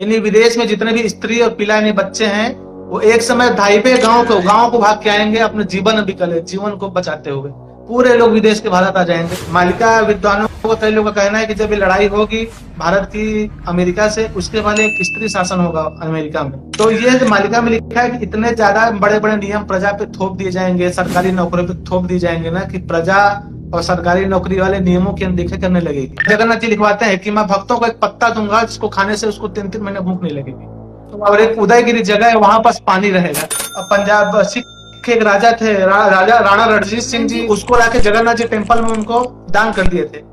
यानी विदेश में जितने भी स्त्री और पिला यानी बच्चे हैं, वो एक समय धाइबे गांव को भाग के आएंगे अपने जीवन को बचाते हुए। पूरे लोग विदेश के भारत आ जाएंगे। मालिका विद्वानों को कई लोगों का कहना है कि जब ये लड़ाई होगी भारत की अमेरिका से, उसके बाद एक स्त्री शासन होगा अमेरिका में। तो ये जो मालिका में लिखा है कि इतने ज्यादा बड़े बड़े नियम प्रजा पे थोप दिए जाएंगे, सरकारी नौकरियों पे थोप दिए जाएंगे ना, कि प्रजा और सरकारी नौकरी वाले नियमों की अनदेखी करने लगेगी। जगन्नाथ जी लिखवाते हैं कि मैं भक्तों को एक पत्ता दूंगा जिसको खाने से उसको 3-3 महीने भूख नहीं लगेगी। और एक उदयगिरी जगह है, वहां पास पानी रहेगा। अब पंजाब सिख एक राजा थे, राजा राणा रणजीत सिंह जी, उसको लाके जगन्नाथ जी टेम्पल में उनको दान कर दिए थे।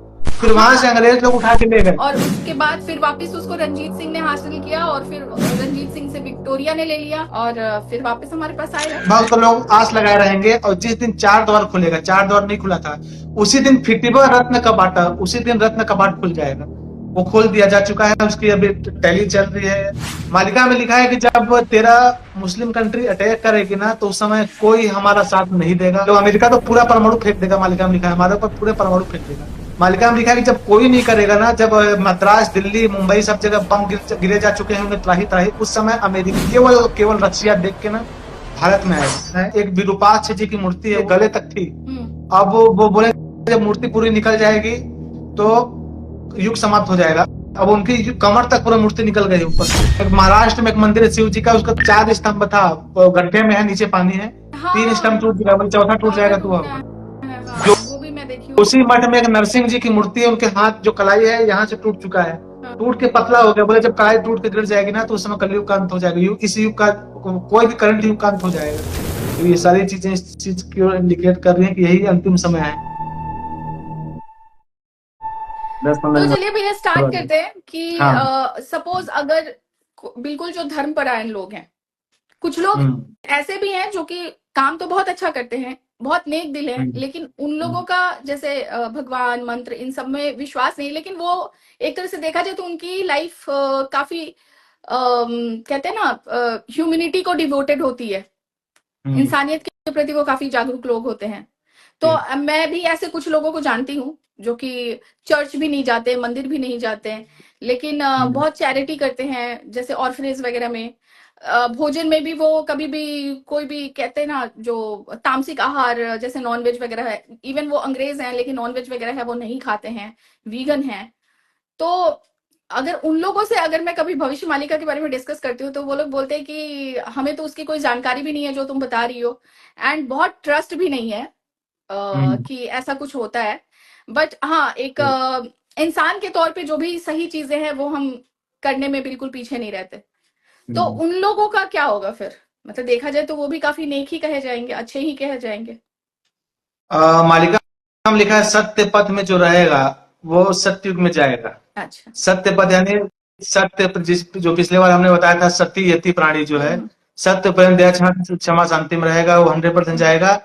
फिर वहां से अंग्रेज लोग उठा के ले गए, और उसके बाद फिर वापस उसको रंजीत सिंह ने हासिल किया, और फिर रंजीत सिंह से विक्टोरिया ने ले लिया, और फिर वापस हमारे पास आएगा। बहुत लोग आस लगाए रहेंगे। और जिस दिन 4 द्वार खुलेगा, 4 द्वार नहीं खुला था, उसी दिन फिटिबा रत्न कपाट, उसी दिन रत्न कपाट खुल जाएगा। वो खोल दिया जा चुका है, उसकी अभी टैली चल रही है। मालिका में लिखा है कि जब तेरा मुस्लिम कंट्री अटैक करेगी ना, तो उस समय कोई हमारा साथ नहीं देगा। तो अमेरिका तो पूरा परमाणु फेंक देगा, मालिका में लिखा है, हमारे ऊपर पूरे परमाणु फेंक देगा। मालिका में लिखा है कि जब कोई नहीं करेगा ना, जब मद्रास, दिल्ली, मुंबई सब जगह बम गिरे जा चुके होंगे त्राही त्राही, उस समय अमेरिका केवल रशिया देख के ना भारत में आएगा। एक विरूपाक्ष जी की मूर्ति है, गले तक थी। अब वो बोले जब मूर्ति पूरी निकल जाएगी तो युग समाप्त हो जाएगा। अब उनकी कमर तक पूरा मूर्ति निकल गई ऊपर। महाराष्ट्र में एक मंदिर है शिव जी का, उसका 4 स्तंभ था, गड्ढे में है, नीचे पानी है। 3 स्तंभ टूट गया, वही चौथा टूट जाएगा। तो जो वो भी मैं देखी। उसी मठ में एक नरसिंह जी की मूर्ति है, उनके हाथ जो कलाई है यहाँ से टूट चुका है, टूट के पतला हो गया। बोले जब कलाई टूट के गिर जाएगी ना, तो उस समय कलयुग का अंत हो जाएगा। इस युग का कोई भी करंट युग का अंत हो जाएगा। तो ये सारी चीजें इस चीज की इंडिकेट कर रही है कि यही अंतिम समय है। तो चलिए भैया स्टार्ट करते हैं कि हाँ। सपोज अगर बिल्कुल जो धर्मपरायण लोग हैं, कुछ लोग ऐसे भी हैं जो कि काम तो बहुत अच्छा करते हैं, बहुत नेक दिल है, लेकिन उन लोगों का जैसे भगवान मंत्र इन सब में विश्वास नहीं, लेकिन वो एक तरह से देखा जाए तो उनकी लाइफ काफी कहते हैं ना ह्यूमैनिटी को डिवोटेड होती है, इंसानियत के प्रति वो काफी जागरूक लोग होते हैं। तो मैं भी ऐसे कुछ लोगों को जानती हूँ जो कि चर्च भी नहीं जाते, मंदिर भी नहीं जाते, लेकिन बहुत चैरिटी करते हैं, जैसे ऑर्फनेज वगैरह में। भोजन में भी वो कभी भी कोई भी कहते हैं ना जो तामसिक आहार जैसे नॉनवेज वगैरह है, इवन वो अंग्रेज हैं लेकिन नॉनवेज वगैरह है वो नहीं खाते हैं, वीगन हैं। तो अगर उन लोगों से अगर मैं कभी भविष्य मालिका के बारे में डिस्कस करती हूँ तो वो लोग बोलते हैं कि हमें तो उसकी कोई जानकारी भी नहीं है जो तुम बता रही हो, एंड बहुत ट्रस्ट भी नहीं है कि ऐसा कुछ होता है। बट हाँ, एक इंसान के तौर पे जो भी सही चीजें हैं वो हम करने में बिल्कुल पीछे नहीं रहते। तो उन लोगों का क्या होगा फिर? मतलब देखा जाए तो वो भी काफी नेक ही कहे जाएंगे, अच्छे ही कहे जाएंगे। मालिका नाम लिखा है, सत्य पथ में जो रहेगा वो सत्युग में जाएगा। अच्छा। सत्य पथ यानी सत्य जो पिछले बार हमने बताया था, सती यति प्राणी जो है, सत्य प्रेम दया क्षमा शांति में रहेगा, वो 100% जाएगा।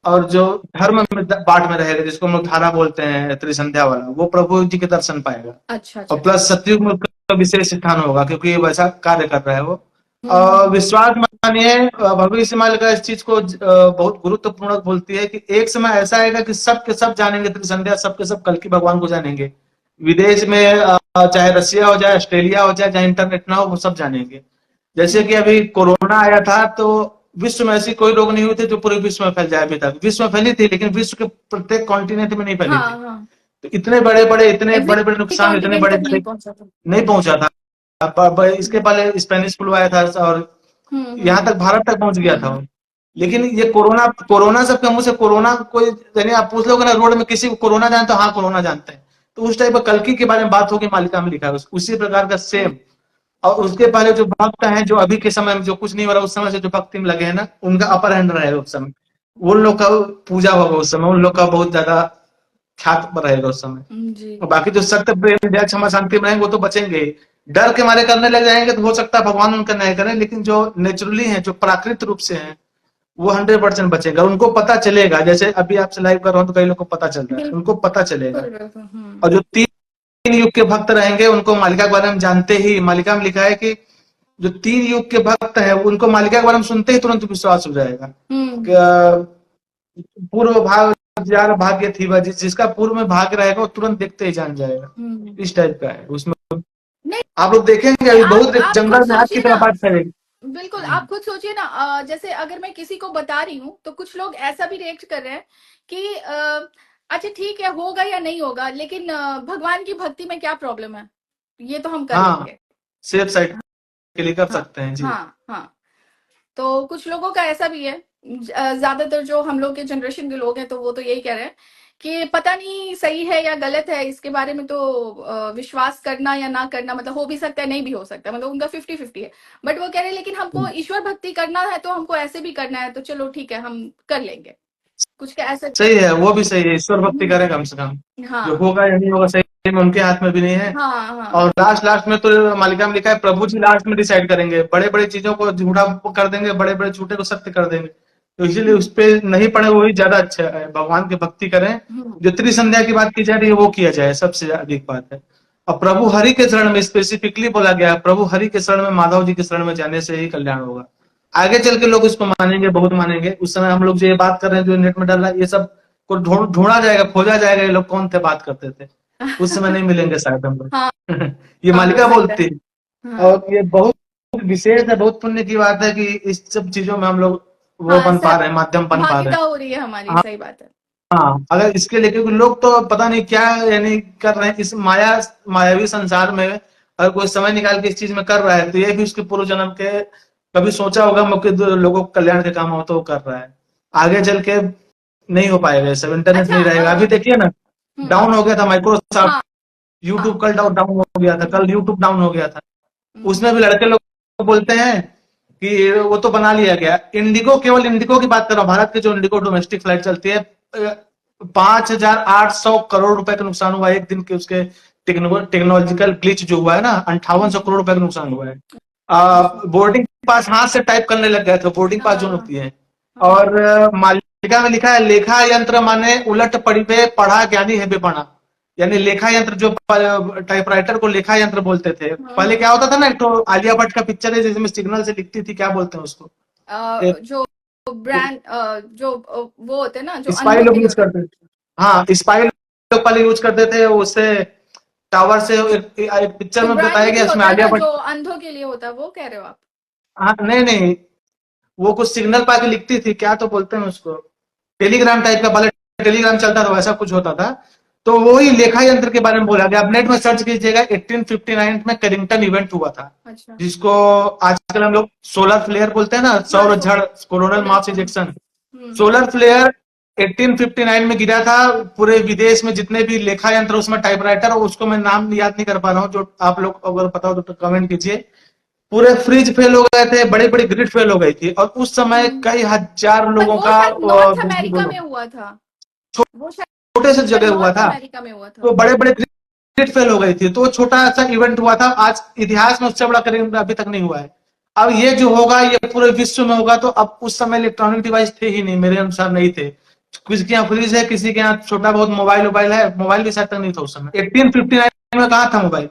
और जो धर्म में बाट में रहेगा, जिसको हम लोग धारा बोलते हैं त्रिसंध्या वाला, वो प्रभु जी के दर्शन पाएगा। अच्छा। और प्लस सतयुग में उसका विशेष स्थान होगा, क्योंकि वैसा कार्य कर रहा है वो। विश्वास मानिए, भविष्य मालिका इस चीज को बहुत गुरुत्वपूर्ण बोलती है कि एक समय ऐसा आएगा कि सब के सब जानेंगे त्रिसंध्या, सब के सब कल्कि भगवान को जानेंगे। विदेश में चाहे रशिया हो जाए, ऑस्ट्रेलिया हो जाए, चाहे इंटरनेट ना हो, वो सब जानेंगे। जैसे कि अभी कोरोना आया था, तो विश्व में ऐसी कोई रोग नहीं हुई थी जो पूरे विश्व में फैल जाए। अभी तक विश्व में फैली थी, लेकिन विश्व के प्रत्येक कॉन्टिनेंट में नहीं फैली थी। तो इतने बड़े बड़े नुकसान, इतने बड़े नहीं पहुंचा था। इसके पहले स्पेनिश फ्लू आया था और यहाँ तक भारत तक पहुंच गया था। लेकिन ये कोरोना सबके मुंह से, कोरोना कोई यानी आप पूछ लोगे ना रोड में किसी को कोरोना जानते हो, हाँ कोरोना जानते हैं, तो उस टाइप का कल्कि के बारे में बात होगी, मालिका में लिखा है उसी प्रकार का सेम। और उसके पहले जो भक्त हैं, जो अभी के समय में जो कुछ नहीं हो रहा, उस समय से जो भक्ति में लगे हैं ना, उनका अपर हैंड रहेगा उस समय। उन लोग का पूजा होगा उस समय, उन लोग का बहुत ज्यादा ख्यात रहेगा उस समय। और बाकी जो सत्य प्रेम दया क्षमा शांति में रहेंगे वो तो बचेंगे। डर के मारे करने लग जाएंगे तो हो सकता है भगवान उनका न्याय करें, लेकिन जो नेचुरली है, जो प्राकृतिक रूप से है, वो 100% बचेगा। उनको पता चलेगा, जैसे अभी आपसे लाइव कर रहा हूँ तो कई लोग को पता चल रहा है, उनको पता चलेगा। और जो 3 युग के भक्त रहेंगे, उनको मालिका के बारे में जानते ही, मालिका में लिखा है कि जो 3 युग के भक्त हैं, उनको मालिका के बारे में सुनते ही तुरंत विश्वास हो जाएगा। पूर्व भाग यार भाग्य थी, जिसका पूर्व में भाग्य रहेगा वो तुरंत देखते ही जान जाएगा। इस टाइप का है उसमें। नहीं, आप लोग देखेंगे अभी बहुत आप खुद जंगल में आग की सोचिए तरह ना, बात करेंगे। बिल्कुल आप खुद सोचिए ना, जैसे अगर मैं किसी को बता रही हूँ तो कुछ लोग ऐसा भी रिएक्ट कर रहे हैं कि अच्छा ठीक है, होगा या नहीं होगा, लेकिन भगवान की भक्ति में क्या प्रॉब्लम है, ये तो हम कर हाँ, लेंगे। सेफ साइड के लिए कर हाँ सकते हैं जी। हाँ हाँ। तो कुछ लोगों का ऐसा भी है, ज्यादातर जो हम लोग के जनरेशन के लोग हैं तो वो तो यही कह रहे हैं कि पता नहीं सही है या गलत है, इसके बारे में तो विश्वास करना या ना करना, मतलब हो भी सकता है नहीं भी हो सकता है, मतलब उनका 50-50 है। बट वो कह रहे हैं लेकिन हमको ईश्वर भक्ति करना है तो हमको ऐसे भी करना है, तो चलो ठीक है हम कर लेंगे, कुछ का ऐसे। सही है, वो भी सही है, ईश्वर भक्ति करें कम से कम। जो हाँ होगा या नहीं होगा सही में उनके हाथ में भी नहीं है। हाँ हाँ। और लास्ट लास्ट में तो मालिका में लिखा है प्रभु जी लास्ट में डिसाइड करेंगे, बड़े बड़े चीजों को झूठा कर देंगे, बड़े बड़े झूठे को सत्य कर देंगे। तो इसीलिए उस पे नहीं पड़े वही ज्यादा अच्छा है, भगवान की भक्ति करें। हम्म, जो त्रिसंध्या की बात की जा रही है वो किया जाए, सबसे अधिक बात है। और प्रभु हरि के शरण में स्पेसिफिकली बोला गया है, प्रभु हरि के शरण में, माधव जी के शरण में जाने से ही कल्याण होगा। आगे चल के लोग इसको मानेंगे, बहुत मानेंगे। उस समय हम लोग जो ये बात कर रहे हैं, जो नेट में डल रहा है, ये सब को ढूंढा जाएगा, खोजा जाएगा, ये लोग कौन थे बात करते थे। उस समय नहीं मिलेंगे शायद हम हाँ लोग। ये हाँ, हो मालिका सकता है। बोलती है। हाँ और ये बहुत विशेष है, बहुत पुण्य की बात है कि इस सब चीजों में हम लोग वो हाँ, बन पा सब रहे हैं, माध्यम बन पा रहे भागीदारी हैं। हो रही है हमारी, हाँ, सही बात है। हाँ, अगर इसके लिए, क्योंकि लोग तो पता नहीं क्या यानी कर रहे हैं इस मायावी संसार में। अगर कोई समय निकाल के इस चीज में कर रहा है तो ये भी उसके पूर्व जन्म के कभी सोचा होगा कि लोगों को कल्याण के काम हो तो वो कर रहा है। आगे चल के नहीं हो पाएगा, ये सब इंटरनेट अच्छा नहीं रहेगा। अभी देखिए ना, हम्म, डाउन हो गया था माइक्रोसॉफ्ट, हाँ हाँ, यूट्यूब कल डाउन हो गया था, कल यूट्यूब डाउन हो गया था। हम्म, उसमें भी लड़के लोग बोलते हैं कि वो तो बना लिया गया। इंडिगो, केवल इंडिगो की बात कर रहा हूँ, भारत की जो इंडिगो डोमेस्टिक फ्लाइट चलती है, 5,800 करोड़ रुपए का नुकसान हुआ एक दिन के, उसके टेक्नोलॉजिकल ग्लिच जो हुआ है ना, 5800 करोड़ रुपए का नुकसान हुआ है। अच्छा, बोर्डिंग पास हाथ से टाइप करने लग गए थे, बोर्डिंग पास जो हाँ होती है। हाँ, और मालिका में लिखा है लेखा यंत्र माने उलट पड़ी पे पढ़ा ज्ञानी है बेपना। यानी लेखा यंत्र, जो टाइपराइटर को लेखा यंत्र बोलते थे। पहले क्या होता था ना, एक तो आलिया भट्ट का पिक्चर है जिसमें सिग्नल से लिखती थी, क्या बोलते हैं उसको, जो ब्रांड, जो वो होते हैं ना जो स्पाई अंधों के लोग लिए यूज होते हैं। करते थे। हाँ, स्पाई लोग पहले यूज करते थे, उससे टावर से एक पिक्चर में बताया ब्रांड भी गया, उसमें होता है आलिया ना भट्ट। जो अंधों के लिए होता है, वो कह रहे हो आप? हाँ, नहीं नहीं, वो कुछ सिग्नल पा के लिखती थी, क्या तो बोलते हैं उसको, टेलीग्राम टाइप का, पहले टेलीग्राम चलता था वैसा कुछ होता था। तो वही लेखा यंत्र के बारे में बोला गया। आप नेट में सर्च कीजिएगा, 1859 में करिंगटन इवेंट हुआ था, अच्छा, जिसको आजकल हम लोग सोलर फ्लेयर बोलते हैं ना, हाँ सौर झड़, कोरोनल सोलर, मास इजेक्शन। हम्म, सोलर फ्लेयर 1859 में गिरा था। पूरे विदेश में जितने भी लेखा यंत्र, उसमें टाइपराइटर, उसको मैं नाम याद नहीं कर पा रहा हूँ, जो आप लोग अगर पता हो तो कमेंट कीजिए। पूरे फ्रिज फेल हो गए थे, बड़ी बड़ी ग्रिड फेल हो गई थी, और उस समय हम्म। कई हजार पर लोगों वो का शायद नॉर्थ बिजली अमेरिका गुल, में हुआ था, वो छोटे से शायद जगह हुआ नॉर्थ था। अमेरिका में हुआ तो था। बड़े बड़े ग्रिड फेल हो गई थी, तो छोटा सा इवेंट हुआ था। आज इतिहास में उससे बड़ा करीब अभी तक नहीं हुआ है। अब ये जो होगा ये पूरे विश्व में होगा। तो अब उस समय इलेक्ट्रॉनिक डिवाइस थे ही नहीं, मेरे अनुसार नहीं थे। किसी के यहाँ फ्रिज है, किसी के यहाँ छोटा बहुत मोबाइल मोबाइल है, मोबाइल भी शायद तक नहीं था उस समय। 1859 में कहा था मोबाइल।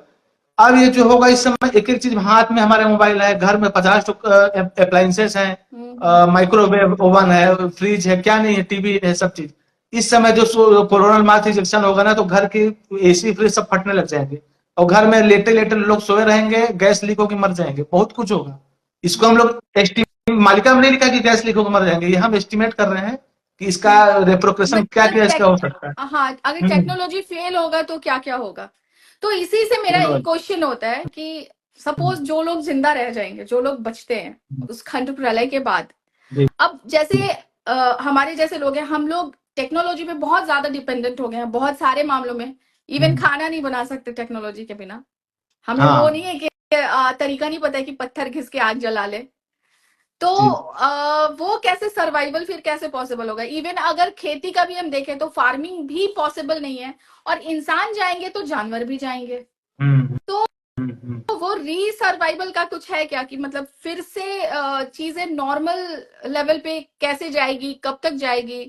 अब ये जो होगा, इस समय एक एक चीज हाथ में हमारे मोबाइल है, घर में 50 अप्लायंसेस हैं, माइक्रोवेव ओवन है, फ्रिज है, क्या नहीं है, टीवी है, सब चीज। इस समय जो कोरोनल मास इजेक्शन होगा ना, तो घर की एसी फ्रिज सब फटने लग जाएंगे, और घर में लेटे लेटे लोग सोए रहेंगे, गैस लीक होकर मर जाएंगे, बहुत कुछ होगा। इसको हम लोग एस्टिमेट, मालिका में नहीं लिखा कि गैस लीक होकर मर जाएंगे, ये हम एस्टिमेट कर रहे हैं कि इसका रेप्रोकेशन क्या मतलब क्या इसका हो सकता है। हाँ, अगर हम्म, टेक्नोलॉजी फेल होगा तो क्या क्या होगा। तो इसी से मेरा एक टेक्नोलॉजी। क्वेश्चन होता है कि सपोज जो लोग जिंदा रह जाएंगे, जो लोग बचते हैं उस खंड प्रलय के बाद, जी। अब जैसे हमारे जैसे लोग हैं, हम लोग टेक्नोलॉजी पे बहुत ज्यादा डिपेंडेंट हो गए हैं बहुत सारे मामलों में। इवन हम्म, खाना नहीं बना सकते टेक्नोलॉजी के बिना। हमें वो हाँ नहीं है कि तरीका नहीं पता है कि पत्थर घिस के आग जला ले। तो जी। वो कैसे सर्वाइवल फिर कैसे पॉसिबल होगा। इवन अगर खेती का भी हम देखें तो फार्मिंग भी पॉसिबल नहीं है, और इंसान जाएंगे तो जानवर भी जाएंगे। हम्म, तो हम्म। वो री सर्वाइवल का कुछ है क्या, कि मतलब फिर से चीजें नॉर्मल लेवल पे कैसे जाएगी, कब तक जाएगी,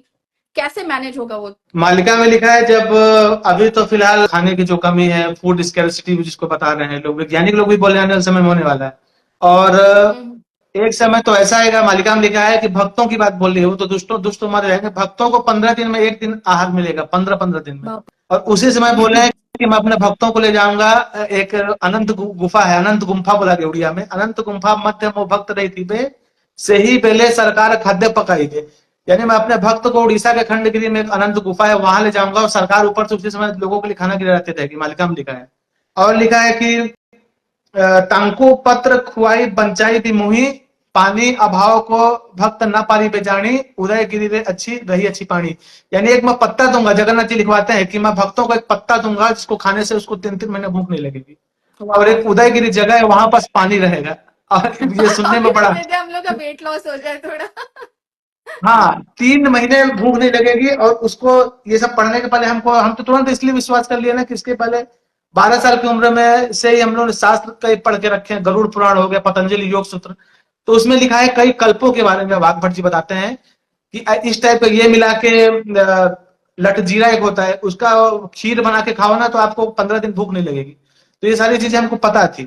कैसे मैनेज होगा वो। मालिका में लिखा है, जब अभी तो फिलहाल खाने की जो कमी है, फूड स्कैर्सिटी जिसको बता रहे हैं लोग, वैज्ञानिक लोग भी बोल रहे हैं आने वाले समय में होने वाला है। और हम्म, एक समय तो ऐसा आएगा, मालिका में लिखा है कि भक्तों की बात बोल रही हो तो दुष्टों दुष्ट मर जाएंगे, भक्तों को 15 दिन में एक दिन आहार मिलेगा, 15-15 दिन में। बाप और उसी समय बोले हैं कि मैं अपने भक्तों को ले जाऊंगा एक अनंत गुफा है, अनंत गुम्फा बोला गया उड़िया में, अनंत गुम्फा मध्य मो भक्त रही थी बे, से ही बेले सरकार खाद्य पकाई दे। यानी मैं अपने भक्त को उड़ीसा के खंडगिरी में एक अनंत गुफा है वहां ले जाऊंगा, और सरकार ऊपर से उसी समय लोगों के लिए खाना गिराते रहेगी, मालिका में लिखा है। और लिखा है कि तांकु पत्र खुआई बंचाई भी मुही, पानी अभाव को भक्त न पारी बेजानी, उदय गिरी रे अच्छी रही अच्छी पानी। यानी एक मैं पत्ता दूंगा, जगन्नाथ जी लिखवाते हैं कि मैं भक्तों को एक पत्ता दूंगा जिसको खाने से उसको 3-3 महीने भूख नहीं लगेगी, और एक उदयगिरी जगह है वहां पास पानी रहेगा। और ये सुनने में अभी बड़ा, बोले थे हम लोग का वेट लॉस हो जाए थोड़ा। हाँ 3 महीने भूख नहीं लगेगी। और उसको ये सब पढ़ने के पहले हम तो तुरंत इसलिए विश्वास कर लिए ना कि इसके पहले 12 साल की उम्र में से ही हम लोग ने शास्त्र कई पढ़ के रखे हैं, गरुड़ पुराण हो गया, पतंजलि योग सूत्र, तो उसमें लिखा है कई कल्पों के बारे में। वाघ भट्ट जी बताते हैं कि इस टाइप का ये मिला के लटजीरा एक होता है, उसका खीर बना के खाओ ना तो आपको 15 दिन भूख नहीं लगेगी। तो ये सारी चीजें हमको पता थी,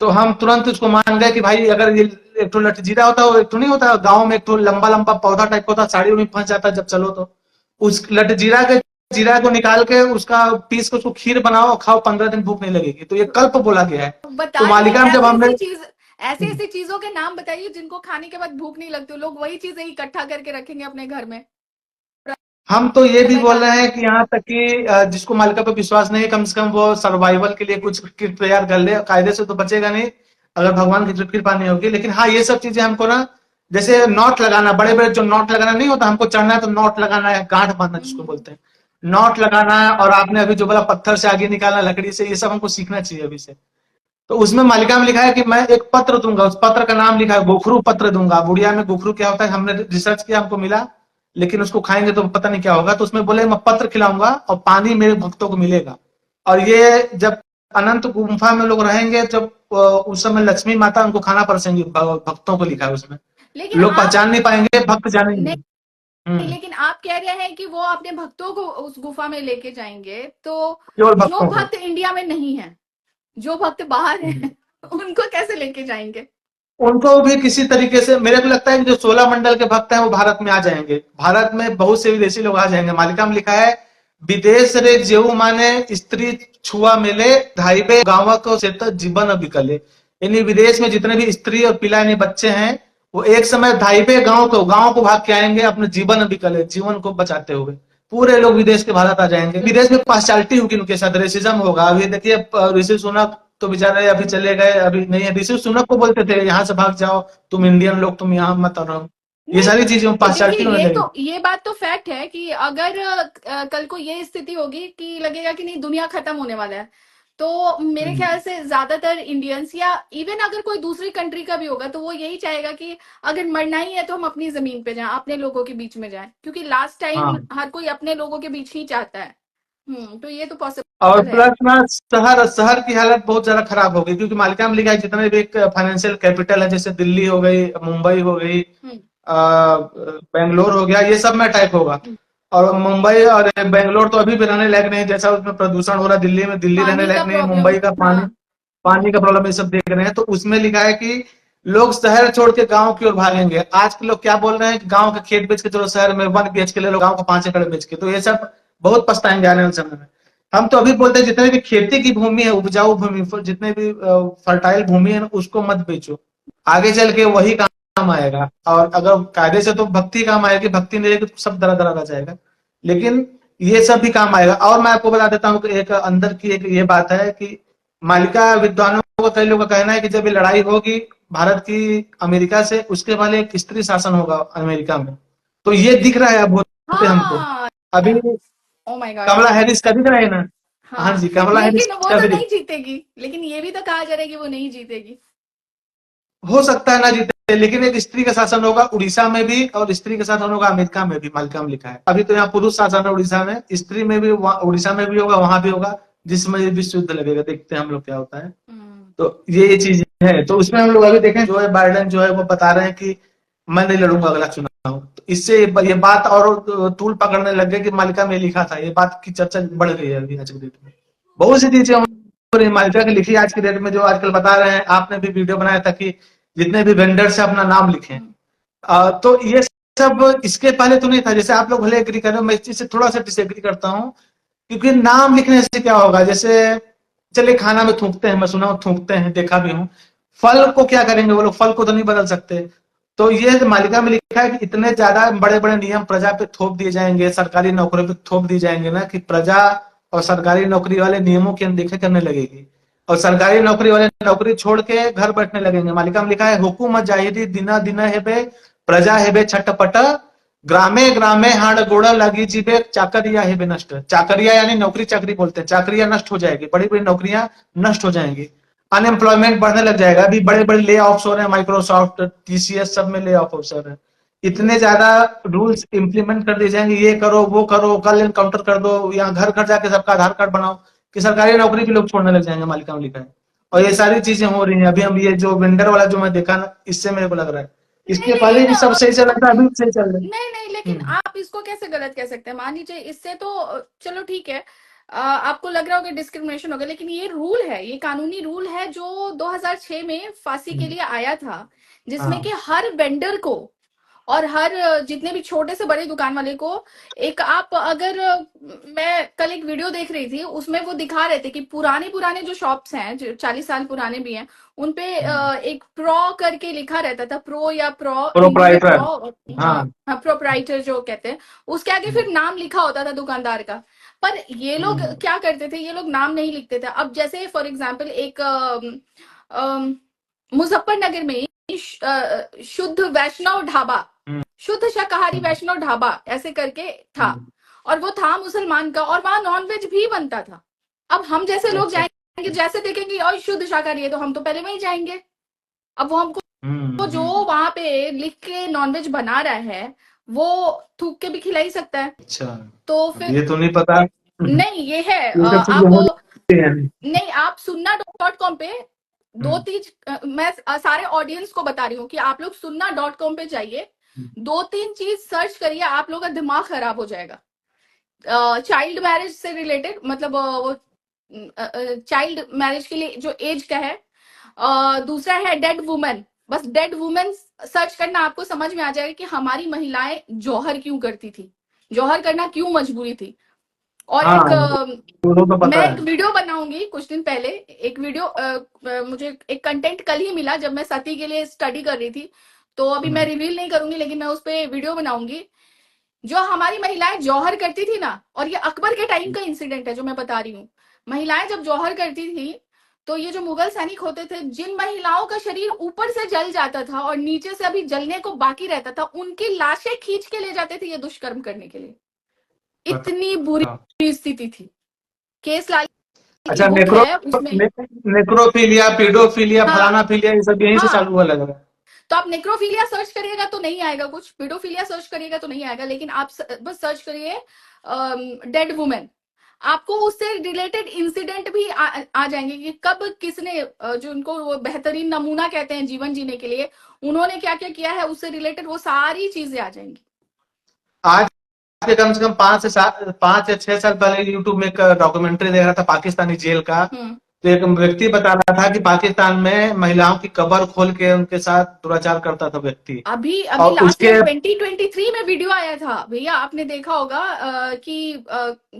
तो हम तुरंत उसको मान गए कि भाई अगर ये एक तो लटजीरा होता है, एक तो नहीं होता गाँव में, एक तो लंबा लंबा पौधा टाइप का होता है, साड़ी में फंस जाता है जब चलो तो, उस लटजीरा के जीरा को निकाल के उसका पीस के उसको खीर बनाओ खाओ, 15 दिन भूख नहीं लगेगी। तो ये कल्प बोला गया है। तो बताइए मालिका में जब हमने, ऐसी ऐसी चीजों के नाम बताइए जिनको खाने के बाद भूख नहीं लगती, लोग वही चीजें इकट्ठा करके रखेंगे अपने घर में। हम तो ये भी बोल रहे हैं कि यहाँ तक कि जिसको मालिका पे विश्वास नहीं है, कम से कम वो सर्वाइवल के लिए कुछ किट तैयार कर ले, कायदे से तो बचेगा नहीं अगर भगवान की कृपा नहीं होगी। लेकिन हाँ ये सब चीजें हमको ना, जैसे नॉट लगाना, बड़े बड़े जो नॉट लगाना नहीं होता, हमको चढ़ना है तो नॉट लगाना है, गांठ बांधना जिसको बोलते हैं, नॉट लगाना है। और आपने अभी जो बोला पत्थर से आगे निकालना, लकड़ी से, ये सब हमको सीखना चाहिए अभी से। तो उसमें मालिका में लिखा है कि मैं एक पत्र दूंगा, उस पत्र का नाम लिखा है गोखरू पत्र दूंगा। बुढ़िया में गोखरू क्या होता है हमने रिसर्च किया, हमको मिला, लेकिन उसको खाएंगे तो पता नहीं क्या होगा। तो उसमें बोले मैं पत्र खिलाऊंगा और पानी मेरे भक्तों को मिलेगा। और ये जब अनंत गुम्फा में लोग रहेंगे, जब उस समय लक्ष्मी माता उनको खाना परसेंगी भक्तों को, लिखा है उसमें। लेकिन लोग आप पहचान नहीं पाएंगे, भक्त जानेंगे। नहीं, लेकिन आप कह रहे हैं कि वो अपने भक्तों को उस गुफा में लेके जाएंगे, तो केवल जो भक्तों को। भक्त इंडिया में नहीं है, जो भक्त बाहर हैं, उनको कैसे लेके जाएंगे? उनको भी किसी तरीके से, मेरे को लगता है कि जो 16 मंडल के भक्त हैं वो भारत में आ जाएंगे। भारत में बहुत से विदेशी लोग आ जाएंगे। मालिका में लिखा है विदेश रे जेऊ माने स्त्री छुआ मिले, धाइबे गांव को से तो जीवन बिकले। यानी विदेश में जितने भी स्त्री और पिला यानी बच्चे हैं, वो एक समय धाइबे गांव को भाग के आएंगे, अपने जीवन बिकले, जीवन को बचाते हुए पूरे लोग विदेश के भारत आ जाएंगे। विदेश में पार्शियलिटी होगी उनके साथ, रेसिज्म होगा। अभी देखिए ऋषि सुनक तो बेचारे अभी चले गए, अभी नहीं है। ऋषि सुनक को बोलते थे यहाँ से भाग जाओ, तुम इंडियन लोग, तुम यहाँ मत रहो। ये सारी चीजें पार्शियलिटी होने लगी। ये बात तो फैक्ट है कि अगर कल को ये स्थिति होगी कि लगेगा कि नहीं दुनिया खत्म होने वाला है, तो मेरे ख्याल से ज्यादातर इंडियंस या इवन अगर कोई दूसरी कंट्री का भी होगा तो वो यही चाहेगा कि अगर मरना ही है तो हम अपनी जमीन पे जाएं, अपने लोगों के बीच में जाएं, क्योंकि लास्ट टाइम हर कोई अपने लोगों के बीच ही चाहता है। तो ये तो पॉसिबल और है। प्लस ना शहर की हालत बहुत ज्यादा खराब हो गई, क्योंकि मालिका में लिखा है जितने भी एक फाइनेंशियल कैपिटल है, जैसे दिल्ली हो गई, मुंबई हो गई, बेंगलोर हो गया, ये सब में अटैक होगा। और मुंबई और बेंगलोर तो अभी भी रहने लायक नहीं, जैसा उसमें प्रदूषण हो रहा है। दिल्ली में रहने लायक नहीं है, मुंबई का पानी का प्रॉब्लम, ये सब देख रहे हैं। तो उसमें लिखा है कि लोग शहर छोड़ के गांव की ओर भागेंगे। आज के लोग क्या बोल रहे हैं कि गांव के खेत बेच के चलो शहर में 1 BHK ले लो, गांव का 5 एकड़ बेच के। तो ये सब बहुत पछताएंगे आने वाले समय में। हम तो अभी बोलते हैं जितने भी खेती की भूमि है, उपजाऊ भूमि, जितने भी फर्टाइल भूमि है, उसको मत बेचो, आगे चल के वही काम आएगा। और अगर कायदे से तो भक्ति काम आएगी, भक्ति नहीं रहेगी तो सब दरा दरा रह जाएगा, लेकिन ये सब भी काम आएगा। और मैं आपको बता देता हूँ कि एक अंदर की एक ये बात है कि मालिका विद्वानों का, कई लोगों का कहना है कि जब ये लड़ाई होगी भारत की अमेरिका से, उसके पहले एक स्त्री शासन होगा अमेरिका में। तो ये दिख रहा है अब होते हमको अभी। कमला हैरिस का दिख रहा है ना। हाँ जी, कमला हैरिस लेकिन वो तो नहीं जीतेगी, लेकिन ये भी तो कहा जा रहा है कि वो नहीं जीतेगी। हो सकता है ना जीते, लेकिन एक स्त्री का शासन होगा उड़ीसा में भी, और स्त्री का शासन होगा अमेरिका में भी, मालिका में लिखा है। अभी तो यहाँ पुरुष शासन है उड़ीसा में, स्त्री में भी उड़ीसा में भी होगा, वहां भी होगा, जिसमें विश्व युद्ध लगेगा। देखते हैं हम लोग क्या होता है। तो ये चीज है। तो उसमें हम लोग अभी देखें, जो है बाइडेन जो है वो बता रहे हैं कि मैं नहीं लड़ूंगा अगला चुनाव। तो इससे ये बात और तूल पकड़ने लग गई कि मालिका में लिखा था, ये बात की चर्चा बढ़ गई है अभी आज के डेट में। बहुत सी चीजें मालिका की लिखी आज के डेट में, जो आजकल बता रहे हैं। आपने भी वीडियो बनाया था कि जितने भी वेंडर्स है अपना नाम लिखें। तो ये सब इसके पहले तो नहीं था। जैसे आप लोग भले एग्री कर रहे हो, मैं इस चीज से थोड़ा सा डिसएग्री करता हूँ क्योंकि नाम लिखने से क्या होगा, जैसे चलिए खाना में थूकते हैं, मैं सुना हूँ थूकते हैं, देखा भी हूँ। फल को क्या करेंगे वो लोग, फल को तो नहीं बदल सकते। तो ये मालिका में लिखा है कि इतने ज्यादा बड़े बड़े नियम प्रजा पे थोप दिए जाएंगे, सरकारी नौकरियों पे थोप दी जाएंगे ना, कि प्रजा और सरकारी नौकरी वाले नियमों की अनदेखी करने लगेगी, और सरकारी नौकरी वाले नौकरी छोड़ के घर बैठने लगेंगे। मालिका में लिखा है, हुकूमत जाहिरी दिना दिना हेबे, प्रजा हेबे छटपट, ग्रामे ग्रामे हाड़ गोड़ा लगी जीबे, चाकरिया हेबे नष्ट। चाकरिया यानी नौकरी चाकरी बोलते हैं, चाकरिया नष्ट हो जाएगी, बड़ी बड़ी नौकरियां नष्ट हो जाएंगी, अनएम्प्लॉयमेंट बढ़ने लग जाएगा। अभी बड़े बड़े ले ऑफ्स हो रहे हैं, माइक्रोसॉफ्ट, टीसीएस सब में ले ऑफ हो रहे हैं। इतने ज्यादा रूल्स इंप्लीमेंट कर दिए जाएंगे, ये करो वो करो, कल एनकाउंटर कर दो, यहाँ घर घर जाके सबका आधार कार्ड बनाओ, कि सरकारी नौकरी भी लोग छोड़ने लग जाएंगे, मालिका में लिखा है। और ये सारी चीजें हो रही हैं। अभी हम ये जो वेंडर वाला जो मैं देखा ना, इससे मेरे को लग रहा है, नहीं इसके पहले लेकिन भी सब सही चल रहा था, अभी भी सही चल रहा है। नहीं नहीं, लेकिन हम्म, आप इसको कैसे गलत कह सकते हैं? मान लीजिए इससे तो चलो ठीक है, आपको लग रहा होगा डिस्क्रिमिनेशन होगा, लेकिन ये रूल है, ये कानूनी रूल है जो 2006 में फांसी के हम्म, लिए आया था, जिसमें कि हाँ, हर वेंडर को और हर जितने भी छोटे से बड़े दुकान वाले को एक, आप अगर मैं कल एक वीडियो देख रही थी, उसमें वो दिखा रहे थे कि पुराने पुराने जो शॉप्स हैं, जो 40 साल पुराने भी हैं, उनपे एक प्रो करके लिखा रहता था, प्रो या प्रो, हिंदी में प्रोप्राइटर, प्रो, हाँ, हाँ हाँ, प्रोप्राइटर जो कहते हैं, उसके आगे फिर नाम लिखा होता था दुकानदार का। पर ये लोग हम्म, क्या करते थे, ये लोग नाम नहीं लिखते थे। अब जैसे फॉर एग्जाम्पल एक मुजफ्फरनगर में शुद्ध वैष्णव ढाबा, हम्म, शुद्ध शाकाहारी हम्म, वैष्णव ढाबा ऐसे करके था, हम्म, और वो था मुसलमान का, और वहां नॉनवेज भी बनता था। अब हम जैसे लोग अच्छा, जाएंगे, जैसे देखेंगे और शुद्ध शाकाहारी है, तो हम तो पहले वहीं जाएंगे। अब वो हमको, हम्म, वो जो वहां पे लिख के नॉनवेज बना रहा है, वो थूक के भी खिला ही सकता है। अच्छा, तो अब फिर ये तो नहीं पता। नहीं, ये है ये सब चीजें आप, होती हैं। नहीं आप सुनना डॉट कॉम पे दो हम्म, तीन, मैं सारे ऑडियंस को बता रही हूँ कि आप लोग सुनना डॉट कॉम पे जाइए, हम्म, 2-3 चीज सर्च करिए, आप लोग का दिमाग खराब हो जाएगा। चाइल्ड मैरिज से रिलेटेड, मतलब वो चाइल्ड मैरिज के लिए जो एज का है। दूसरा है डेड वुमेन, बस डेड वुमेन सर्च करना, आपको समझ में आ जाएगा कि हमारी महिलाएं जौहर क्यों करती थी, जौहर करना क्यों मजबूरी थी। और हाँ, एक वो तो मैं पता है। एक वीडियो बनाऊंगी कुछ दिन पहले, एक वीडियो मुझे एक कंटेंट कल ही मिला जब मैं सती के लिए स्टडी कर रही थी, तो अभी मैं हम्म, रिवील नहीं करूंगी, लेकिन मैं उस पर वीडियो बनाऊंगी। जो हमारी महिलाएं जौहर करती थी ना, और ये अकबर के टाइम का इंसिडेंट है जो मैं बता रही हूँ, महिलाएं जब जौहर करती थी, तो ये जो मुगल सैनिक होते थे, जिन महिलाओं का शरीर ऊपर से जल जाता था और नीचे से अभी जलने को बाकी रहता था, उनकी लाशें खींच के ले जाते थे ये दुष्कर्म करने के लिए। इतनी बताओ। बुरी स्थिति थी। केस लाल की अच्छा, बुक है उसमें। नेक्रोफीलिया, पीडोफीलिया, हाँ फलाना फीलिया, ये सब यहीं से हाँ, चालू हुआ लग रहा है। तो आप नेक्रोफीलिया सर्च करिएगा तो नहीं आएगा कुछ, पीडोफीलिया सर्च करिएगा तो नहीं आएगा, लेकिन आप बस सर्च करिए डेड वुमेन, आपको उससे रिलेटेड इंसिडेंट भी आ जाएंगे कि कब किसने जो उनको वो बेहतरीन नमूना कहते हैं जीवन जीने के लिए, उन्होंने क्या क्या किया है, उससे रिलेटेड वो सारी चीजें आ जाएंगी। आज के कम से कम 5 या 6 साल पहले यूट्यूब में एक डॉक्यूमेंट्री देख रहा था, पाकिस्तानी जेल का। हम्म। तो एक व्यक्ति बता रहा था कि पाकिस्तान में महिलाओं की कब्र खोल के उनके साथ दुराचार करता था व्यक्ति। अभी अभी और लास्ट ईयर उसके 2023 में वीडियो आया था भैया, आपने देखा होगा कि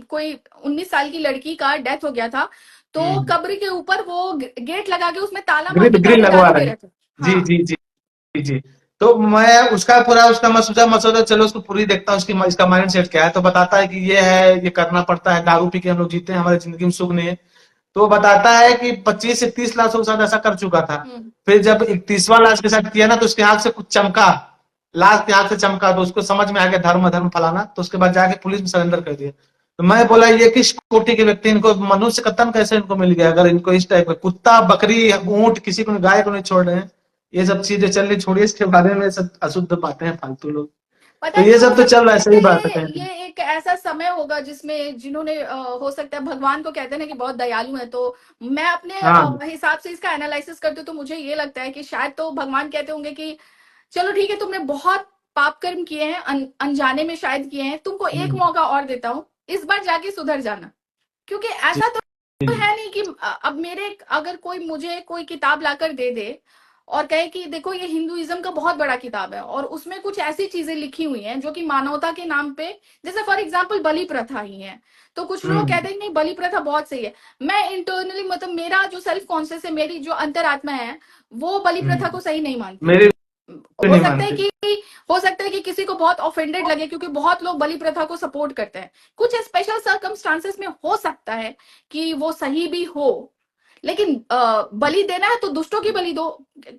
कोई 19 साल की लड़की का डेथ हो गया था, तो कब्र के ऊपर वो गेट लगा के उसमें ताला मार ग्रिल के ग्रिल गाड़ी लगवा डाल रहे दे हैं। रहे थे। जी हाँ। जी जी जी। तो मैं उसका पूरा उसका मैं सोचा मसौदा, चलो उसको पूरी देखता हूँ, इसका माइंड सेट क्या है। तो बताता है कि ये है, ये करना पड़ता है, दारू पी के हम लोग जीते हैं, हमारी जिंदगी में सुख नहीं है। तो वो बताता है कि 25 से 30 लाख के साथ ऐसा कर चुका था। हम्म। फिर जब 31वां लाश के साथ किया ना, तो उसके आंख से कुछ चमका, लाश की आंख से चमका, तो उसको समझ में आ गया धर्म धर्म फलाना, तो उसके बाद जाके पुलिस में सरेंडर कर दिया। तो मैं बोला ये किस कोटि के व्यक्ति, इनको मनुष्य का तन कैसे इनको मिल गया, अगर इनको इस टाइप का कुत्ता बकरी ऊंट किसी को गाय को नहीं छोड़ रहे हैं। ये सब चीजें चल रही, छोड़िए इसके बारे में, सब अशुद्ध बातें हैं फालतू लोग। तो पता नहीं, ये हो सब तो चल रहा है, सकता सही है बात है कहीं ये एक ऐसा समय होगा जिसमें जिन्होंने हो सकता है, भगवान को कहते हैं ना कि बहुत दयालु है, तो मैं अपने हाँ, हिसाब से इसका एनालिसिस करती हूँ, तो मुझे ये लगता है कि शायद तो भगवान कहते होंगे कि चलो ठीक है, तुमने बहुत पाप कर्म किए हैं, अनजाने में शायद किए हैं, तुमको एक मौका और देता हूँ, इस बार जाके सुधर जाना। क्योंकि जी ऐसा तो जी है नहीं कि अब मेरे, अगर कोई मुझे कोई किताब लाकर दे दे, और कहे कि देखो ये हिंदुइज्म का बहुत बड़ा किताब है और उसमें कुछ ऐसी चीजें लिखी हुई हैं जो कि मानवता के नाम पे, जैसे फॉर एग्जांपल बलि प्रथा ही है, तो कुछ लोग कहते हैं नहीं बलि प्रथा बहुत सही है। मैं इंटरनली, मतलब मेरा जो सेल्फ कॉन्शियस है, मेरी जो अंतरात्मा है, वो बलि प्रथा को सही नहीं मानती। मेरे भी हो नहीं सकता है मानते। कि हो सकता है कि किसी को बहुत ऑफेंडेड लगे, क्योंकि बहुत लोग बलि प्रथा को सपोर्ट करते हैं। कुछ स्पेशल सर्कमस्टांसेस में हो सकता है कि वो सही भी हो, लेकिन बलि देना है तो दुष्टों की बलि दो।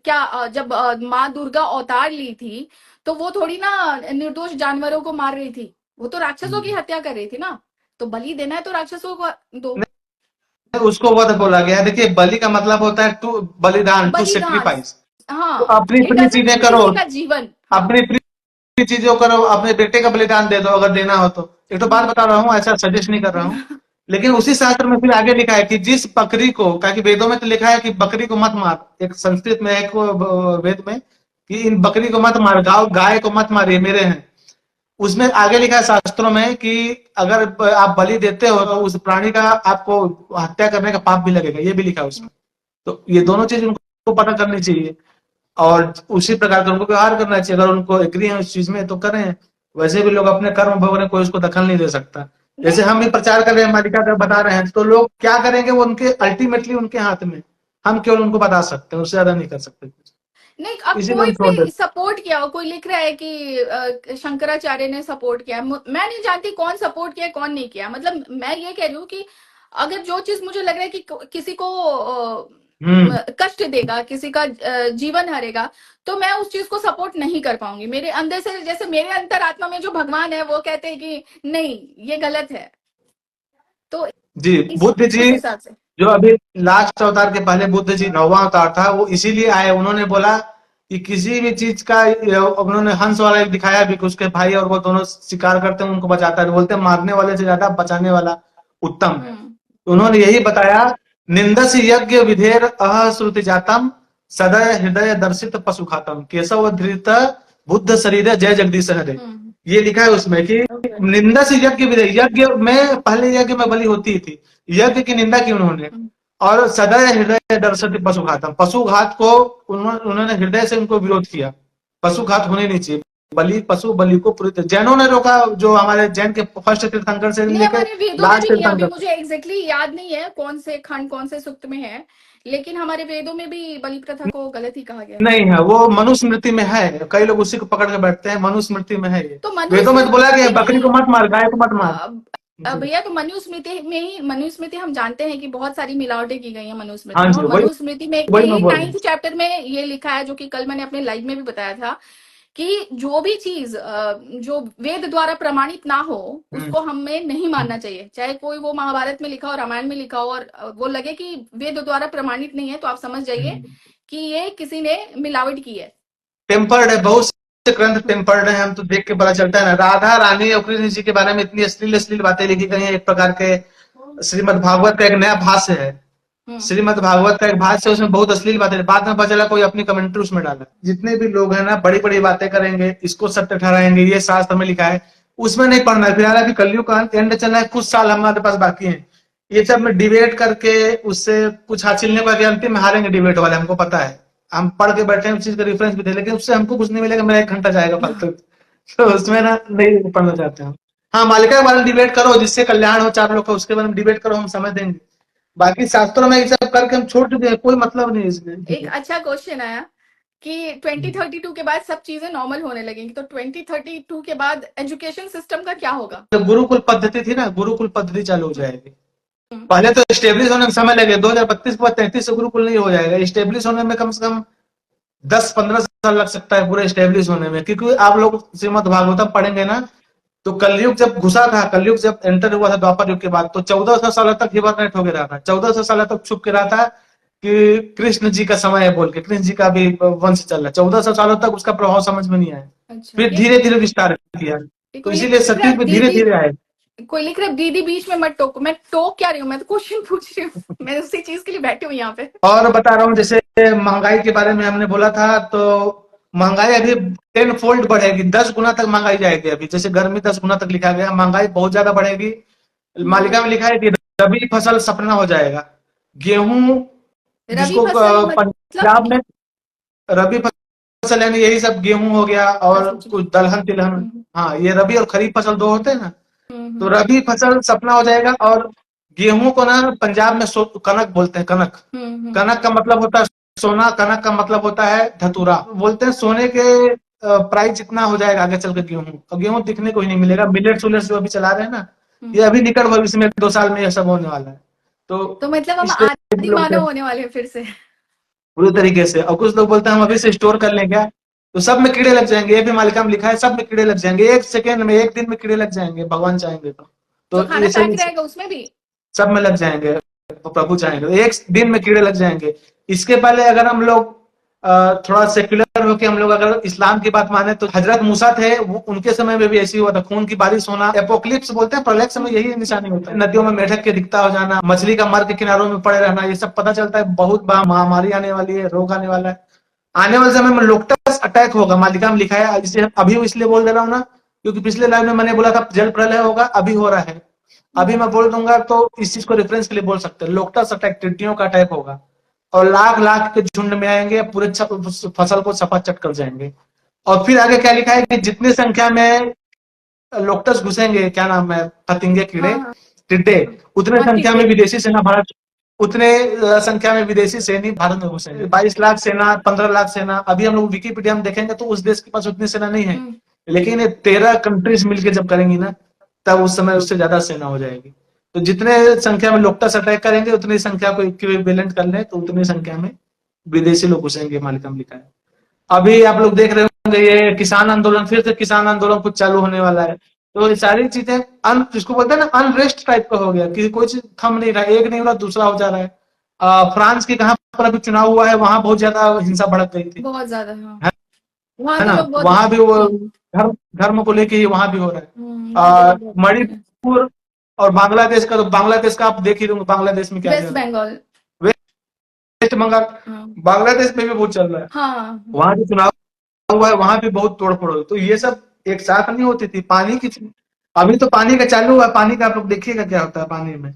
क्या जब माँ दुर्गा अवतार ली थी तो वो थोड़ी ना निर्दोष जानवरों को मार रही थी, वो तो राक्षसों की हत्या कर रही थी ना। तो बलि देना है तो राक्षसों को दो। उसको वध बोला गया है। देखिए, बलि का मतलब होता है टू बलिदान, टू बलिदान, सेक्रीफाइस। तो हाँ, अपनी इट प्रिय डजंट चीजें मीन करो, किसी का जीवन। हाँ। अपनी प्रिय चीजों करो, अपने बेटे का बलिदान दे दो अगर देना हो तो। एक तो बात बता रहा हूँ, ऐसा सजेस्ट नहीं कर रहा हूँ। लेकिन उसी शास्त्र में फिर आगे लिखा है कि जिस बकरी को, क्या कि वेदों में तो लिखा है कि बकरी को मत मार, एक संस्कृत में एक वेद में कि इन बकरी को मत मार, गाय को मत मारिए, मेरे हैं। उसमें आगे लिखा है शास्त्रों में कि अगर आप बलि देते हो तो उस प्राणी का आपको हत्या करने का पाप भी लगेगा, ये भी लिखा है उसमें। तो ये दोनों चीज उनको पता करनी चाहिए और उसी प्रकार का उनको व्यवहार करना चाहिए। अगर उनको एग्री है उस चीज में तो करें, वैसे भी लोग अपने कर्म भोग रहे हैं, कोई उसको दखल नहीं दे सकता। जैसे हम भी प्रचार कर रहे हैं, मालिका का बता रहे हैं, तो लोग क्या करेंगे वो उनके अल्टीमेटली उनके हाथ में। हम केवल उनको बता सकते हैं, उससे ज्यादा नहीं कर सकते कुछ। नहीं, अब इसीलिए कोई हम छोड़ भी देते सपोर्ट किया हो, कोई लिख रहा है कि शंकराचार्य ने सपोर्ट किया, मैं नहीं जानती कौन सपोर्ट किया कौन नहीं किया। मतलब मैं ये कह रही हूँ कि अगर जो चीज मुझे लग रहा है कि किसी को हम्म। कष्ट देगा, किसी का जीवन हरेगा, तो मैं उस चीज को सपोर्ट नहीं कर पाऊंगी। मेरे अंदर से, जैसे मेरे अंतरात्मा में जो भगवान है वो कहते हैं कि नहीं, ये गलत है। तो जी, बुद्ध उस जी हिसाब से। जो अभी लास्ट अवतार के पहले बुद्ध जी 9वां अवतार था, वो इसीलिए आए। उन्होंने बोला कि किसी भी चीज का, उन्होंने हंस वाला एक दिखाया भी कि उसके भाई और वो दोनों शिकार करते हैं, उनको बचाता है। बोलते हैं मारने वाले से ज्यादा बचाने वाला उत्तम है। हम्म। तो उन्होंने यही बताया, निंदस यज्ञ विधेर अह श्रुति जातम सदय हृदय दर्शित पशु खातम केशव धृत बुद्ध शरीर जय जगदीश हरे। हम्म। ये लिखा है उसमें कि ओके। निंदा से यज्ञ विधेय, यज्ञ में पहले यज्ञ में बलि होती थी, यज्ञ की निंदा की उन्होंने। और सदैव हृदय दर्शति पशु घातम, पशु घात को उन्होंने हृदय से उनको विरोध किया। पशु घात होने नहीं चाहिए। बलि, पशु बलि को पूरी जैनों ने रोका, जो हमारे जैन के फर्स्ट तीर्थंकर से नहीं, लेकर हमारे वेदों में लास्ट भी किया, अभी तीर्थंकर। मुझे एग्जैक्टली याद नहीं है कौन से खंड कौन से सूक्त में है, लेकिन हमारे वेदों में भी बलि प्रथा को गलत ही कहा गया है। नहीं है, वो मनुस्मृति में है। कई लोग उसी को पकड़ के बैठते हैं, मनुस्मृति में है ये। तो वेदों में तो बोला गया मनुस्मृति में बकरी ही को मत मार, गाय को मत मार। भैया, तो मनुस्मृति में ही, मनुस्मृति हम जानते हैं कि बहुत सारी मिलावटें की गई हैं मनुस्मृति हाँ में, जी, और वही मनुस्मृति में के वही मैं ही बोल रहा 9th हूँ। चैप्टर में ये लिखा है, जो कि कल मैंने अपने लाइव में भी बताया था, कि जो भी चीज जो वेद द्वारा प्रमाणित ना हो हम्म। उसको हमें नहीं मानना चाहिए। चाहे कोई वो महाभारत में लिखा हो, रामायण में लिखा हो, और वो लगे कि वेद द्वारा प्रमाणित नहीं है, तो आप समझ जाइए कि ये किसी ने मिलावट की है। टेम्पर्ड है, बहुत से ग्रंथ टेम्पर्ड है, हम तो देख के पता चलता है ना। राधा रानी और कृष्ण जी के बारे में इतनी अश्लील अश्लील बातें लिखी गई हैं। एक प्रकार के श्रीमद् भागवत का एक नया भाष्य है। श्रीमद् भागवत का एक भाष्य है, उसमें बहुत अश्लील बातें, बाद में पता चला कोई अपनी कमेंट्री उसमें डाला। जितने भी लोग हैं ना, बड़ी बड़ी बातें करेंगे, इसको सत्य ठहराएंगे, ये शास्त्र में लिखा है, उसमें नहीं पढ़ना है। फिलहाल अभी कलयुग का एंड चल रहा है, कुछ साल हमारे पास बाकी है। ये सब में डिबेट करके उससे कुछ हासिल नहीं होगा, अंतिम में हारेंगे डिबेट वाले, हमको पता है। हम पढ़ के बैठे हैं, उस चीज का रेफरेंस भी थे, लेकिन उससे हमको कुछ नहीं मिलेगा, मेरा 1 घंटा जाएगा फालतू। तो उसमें ना नहीं पढ़ना चाहते हैं। हाँ, मालिका के बारे में डिबेट करो, जिससे कल्याण हो 4 लोग का, उसके बारे में डिबेट करो, हम समझ देंगे। बाकी शास्त्रों में ये सब करके हम छोड़ चुके हैं, कोई मतलब नहीं है एक इसमें। अच्छा क्वेश्चन आया कि 2032 के बाद सब चीजें नॉर्मल होने लगेंगी, तो 2032 के बाद एजुकेशन सिस्टम का क्या होगा? जो गुरुकुल पद्धति थी ना, गुरुकुल पद्धति चालू हो जाएगी। हम्म। पहले तो स्टेब्लिश होने में समय लगे, 2032 के बाद 33 से गुरुकुल नहीं हो जाएगा। स्टेब्लिश होने में कम से कम 10-15 साल लग सकता है पूरे स्टेब्लिश होने में, क्योंकि आप लोग श्रीमद् भागवतम पढ़ेंगे ना, तो कलयुग जब घुसा था, कलयुग जब एंटर हुआ था द्वापर युग के बाद, तो 1400 साल तक हिबरनेट होकर रहा था। 1400 साल तक छुप के रहा था कि कृष्ण जी का समय है बोल के, कृष्ण जी का भी वंश चल रहा है। 1400 सालों तक उसका प्रभाव समझ में नहीं आया, अच्छा, फिर ये धीरे धीरे विस्तार किया। तो कोई इसीलिए लिख रहा है सतयुग में धीरे दीदी, धीरे आए। कोई लिख रहा है दीदी बीच में मत टोको। मैं टोक क्या रही हूँ, मैं तो क्वेश्चन पूछ रही हूँ। मैं उसी चीज के लिए बैठी हूँ यहाँ पे। और बता रहा हूँ, जैसे महंगाई के बारे में हमने बोला था, तो महंगाई अभी 10 फोल्ड बढ़ेगी, 10 गुना तक महंगाई जाएगी। अभी जैसे गर्मी 10 गुना तक लिखा गया, महंगाई बहुत ज्यादा बढ़ेगी। मालिका में लिखा है कि रबी फसल सपना हो जाएगा। गेहूं, रबी जिसको फसल मतलब पंजाब में रबी फसल यानी यही सब गेहूं हो गया और अच्छा, कुछ दलहन तिलहन। हम्म हाँ, ये रबी और खरीफ फसल दो होते हैं ना। तो हम्म रबी फसल सपना हो जाएगा। और गेहूं को ना पंजाब में कनक बोलते हैं, कनक। कनक का मतलब होता है सोना, कनक का मतलब होता है धतूरा। बोलते हैं सोने के प्राइस जितना हो जाएगा आगे चल के गेहूं, और गेहूं दिखने को ही नहीं मिलेगा। मिलेट्स उलेट्स जो अभी चला रहे हैं ना, ये अभी निकट भविष्य में 2 साल में यह सब होने वाला है। तो तो मतलब हम इसलिए आदि लोग मानव होने वाले हैं फिर से। पूरी तरीके से। और कुछ लोग बोलते हैं हम अभी से स्टोर कर लें क्या, तो सब में कीड़े लग जाएंगे। ये भी मालिका में लिखा है, सब में कीड़े लग जाएंगे, 1 सेकेंड में, 1 दिन में कीड़े लग जाएंगे, भगवान चाहेंगे तो। तो ये खाना पैक सब रहेगा उसमें भी। सब में लग जाएंगे, तो प्रभु चाहेंगे तो 1 दिन में कीड़े लग जाएंगे। इसके पहले अगर हम लोग थोड़ा सेक्युलर होके हम लोग अगर इस्लाम की बात माने, तो हजरत मूसा थे, उनके समय में भी ऐसी हुआ था, खून की बारिश होना, एपोक्लिप्स बोलते हैं, प्रलय समय यही निशानी होता है। नदियों में मेढक के दिखता हो जाना, मछली का मर के किनारों में पड़े रहना, ये सब पता चलता है बहुत बड़ा महामारी आने वाली है, रोग आने वाला है। आने वाले समय में लोकटस अटैक होगा, मालिका में लिखा है। इसे अभी इसलिए बोल दे रहा हूँ ना, क्योंकि पिछले लाइन में मैंने बोला था जल प्रलय होगा, अभी हो रहा है। अभी मैं बोल दूंगा तो इस चीज को रेफरेंस के लिए बोल सकते हैं, लोकटस अटैक, टिड्डियों का अटैक होगा। और लाख लाख के झुंड में आएंगे, पूरे फसल को चपाचट कर जाएंगे। और फिर आगे क्या लिखा है कि जितनी संख्या में लोकटस घुसेंगे, क्या नाम है, फतिंगे, कीड़े, हाँ हाँ टिड्डे, उतने हाँ, संख्या में टिड्डे। विदेशी सेना भारत, उतने संख्या में विदेशी सैनिक भारत में घुसेंगे। 22 लाख सेना, 15 लाख सेना। अभी हम लोग विकिपीडिया में देखेंगे तो उस देश के पास उतनी सेना नहीं है, हम्म लेकिन ये 13 कंट्रीज मिलकर जब करेंगी ना, तब उस समय उससे ज्यादा सेना हो जाएगी। तो जितने संख्या में लोकटस अटैक करेंगे, उतनी संख्या को इक्विवेलेंट कर ले, तो उतनी संख्या में विदेशी लोग घुसेंगे, मालिकम लिखा है। अभी आप लोग देख रहे होंगे ये किसान आंदोलन, फिर से किसान आंदोलन कुछ चालू होने वाला है। तो ये सारी चीजें जिसको बोलते हैं ना, अनरेस्ट टाइप का हो गया कि कोई चीज थम नहीं रहा, एक नहीं हो रहा दूसरा हो जा रहा है। फ्रांस की कहां पर अभी चुनाव हुआ है, वहां बहुत ज्यादा हिंसा भड़क गई थी, बहुत ज्यादा, हाँ। है, वहां है के ना। लोग बहुत वहां भी वो हम्म धर्म को लेके ही वहां भी हो रहा वहां के है। लोग बहुत दुखी हैं। मणिपुर और बांग्लादेश का, तो बांग्लादेश का आप देख ही रहे, बांग्लादेश में क्या चल वेस्ट रहा है, बंगाल। वेस्ट बंगाल, हाँ बांग्लादेश में भी बहुत चल रहा है। हाँ वहां जो चुनाव हुआ है, वहां भी बहुत तोड़फोड़ हुई। तो ये सब एक साथ नहीं होती थी पानी की। अभी तो पानी का चालू हुआ है, पानी का आप लोग देखिएगा क्या होता है पानी में।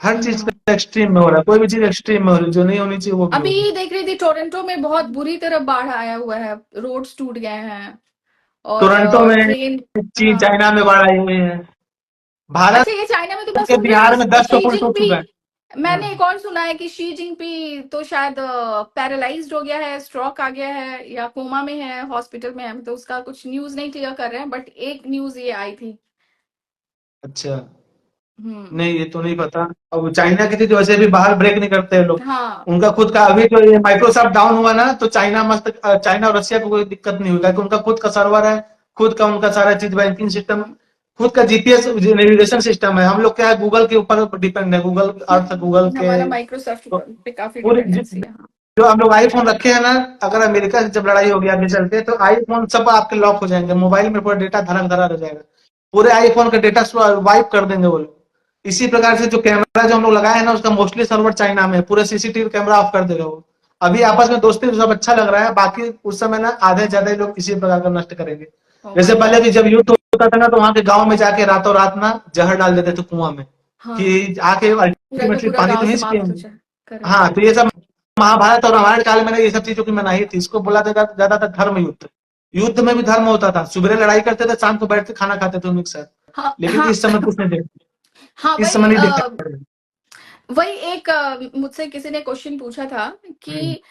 हर चीज हम्म। का एक्सट्रीम में हो रहा है, कोई भी चीज एक्सट्रीम में हो रही है, जो नहीं होनी चाहिए वो भी होगी। अभी देख रही थी टोरंटो में बहुत बुरी तरह बाढ़ आया हुआ है, रोड्स टूट गए हैं और टोरंटो में, ट्रेन। चीन, हाँ। चाइना में बाढ़ आई हुई है। भारत अच्छा, ये चाइना में तो मैं के सुन रही बिहार में 10 शी पुल टूट जिनपी। चुका है। मैंने हाँ। एक और सुना है कि शी जिनपी तो शायद पैरालाइज्ड हो गया है, स्ट्रोक आ गया है या कोमा में है, हॉस्पिटल में है। तो उसका कुछ न्यूज नहीं क्लियर कर रहे हैं, बट एक न्यूज ये आई थी। अच्छा, हम्म। नहीं ये तो नहीं पता। अब चाइना की थी तो वैसे भी बाहर ब्रेक नहीं करते हैं लोग। हाँ उनका खुद का अभी जो ये माइक्रोसॉफ्ट डाउन हुआ ना, तो चाइना मस्त, चाइना और रशिया को कोई दिक्कत नहीं हुई, क्योंकि उनका खुद का सर्वर है, खुद का उनका सारा चीज, बैंकिंग सिस्टम, खुद का जीपीएस नेविगेशन सिस्टम है। हम लोग क्या है, गूगल के ऊपर डिपेंड है, गूगल अर्थ, गूगल के। हमारा माइक्रोसॉफ्ट तो पे काफी पूरी डिपेंडेंसी है, हाँ। जो हम लोग आईफोन रखे हैं ना, अगर अमेरिका से जब लड़ाई होगी आगे चलते, तो आईफोन सब आपके लॉक हो जाएंगे, मोबाइल में पूरा डेटा धरा धरा रह जाएगा, पूरे आईफोन का डेटा वाइप कर देंगे वो लोग। इसी प्रकार से जो कैमरा जो हम लोग लगाए हैं ना, उसका मोस्टली सर्वर चाइना में है, पूरे सीसीटीवी कैमरा ऑफ कर देगा वो। अभी आपस में दोस्ती तो सब अच्छा लग रहा है, बाकी उस समय ना आधे ज्यादा लोग इसी प्रकार का नष्ट करेंगे। ओ जैसे माय पहले गॉड। भी जब युद्ध होता था ना, तो वहां के गांव में जाके रातों रात ना जहर डाल देते थे कुआं में, हाँ, कि आके पूरा का अल्टीमेटली पूरा पानी गांव तो यहीं से समाप्त हो पियेंगे। जाए। करेक्ट। हाँ, तो ये सब महाभारत और रामायण काल में ना, ये सब चीजों की मनाही थी। इसको बोला जाता ज्यादा था धर्म युद्ध। युद्ध में भी धर्म होता था, सुबह लड़ाई करते थे, शाम को बैठ के खाना खाते थे एक साथ। हाँ लेकिन हाँ इस समय कुछ नहीं देखा, हाँ, इस समय नहीं देखा। वही एक मुझसे किसी ने क्वेश्चन पूछा था कि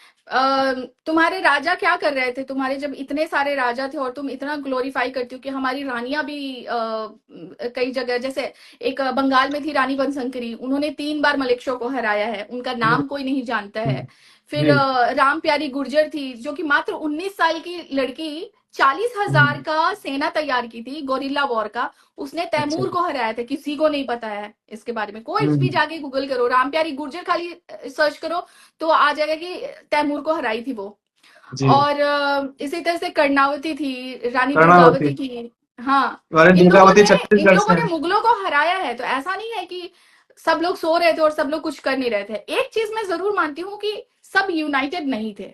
तुम्हारे राजा क्या कर रहे थे, तुम्हारे जब इतने सारे राजा थे और तुम इतना ग्लोरीफाई करती हो कि हमारी रानियां भी कई जगह, जैसे एक बंगाल में थी रानी बनशंकरी, उन्होंने 3 बार मलेक्शों को हराया है, उनका नाम कोई नहीं जानता है। फिर जी। राम प्यारी गुर्जर थी जो कि मात्र 19 साल की लड़की 40,000 का सेना तैयार की थी, गोरिल्ला वॉर का। उसने अच्छा। तैमूर को हराया था, किसी को नहीं पता है इसके बारे में। कोई भी हम्म। जाके गूगल करो, रामप्यारी गुर्जर खाली सर्च करो तो आ जाएगा कि तैमूर को हराई थी वो। जी। और इसी तरह से कर्णावती थी, रानी कर्णावती, दुर्गावती थी। हाँ, अरे दुर्गावती इन छत्तीसगढ़ लोगों से ने है। मुगलों को हराया है। तो ऐसा नहीं है कि सब लोग सो रहे थे और सब लोग कुछ कर नहीं रहे थे। एक चीज मैं जरूर मानती हूँ कि सब यूनाइटेड नहीं थे,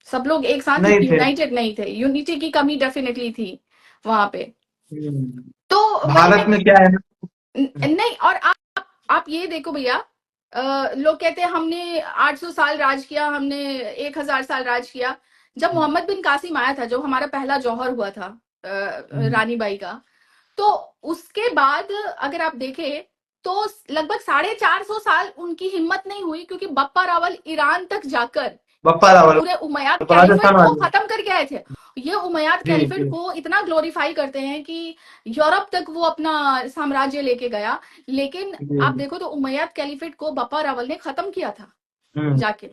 सब लोग एक साथ नहीं थे। यूनाइटेड नहीं थे, यूनिटी की कमी डेफिनेटली थी वहां पे। हम्म। तो वही मैं भारत में क्या है ना। नहीं। और आप ये देखो भैया, लोग कहते हैं हमने 800 साल राज किया, हमने 1000 साल राज किया। जब मोहम्मद बिन कासिम आया था, जो हमारा पहला जौहर हुआ था रानी बाई का, तो उसके बाद अगर आप देखें तो लगभग 450 साल उनकी हिम्मत नहीं हुई, क्योंकि बप्पा रावल ईरान तक जाकर बप्पा रावल पूरे उमैयाद तो कैलिफेट राजस्थान को वाले। खत्म करके आए थे। ये उमैयाद जी कैलिफेट जी को इतना ग्लोरीफाई करते हैं कि यूरोप तक वो अपना साम्राज्य लेके गया, लेकिन आप जी। देखो तो उमैयाद कैलिफेट को बप्पा रावल ने खत्म किया था हम्म। जाके,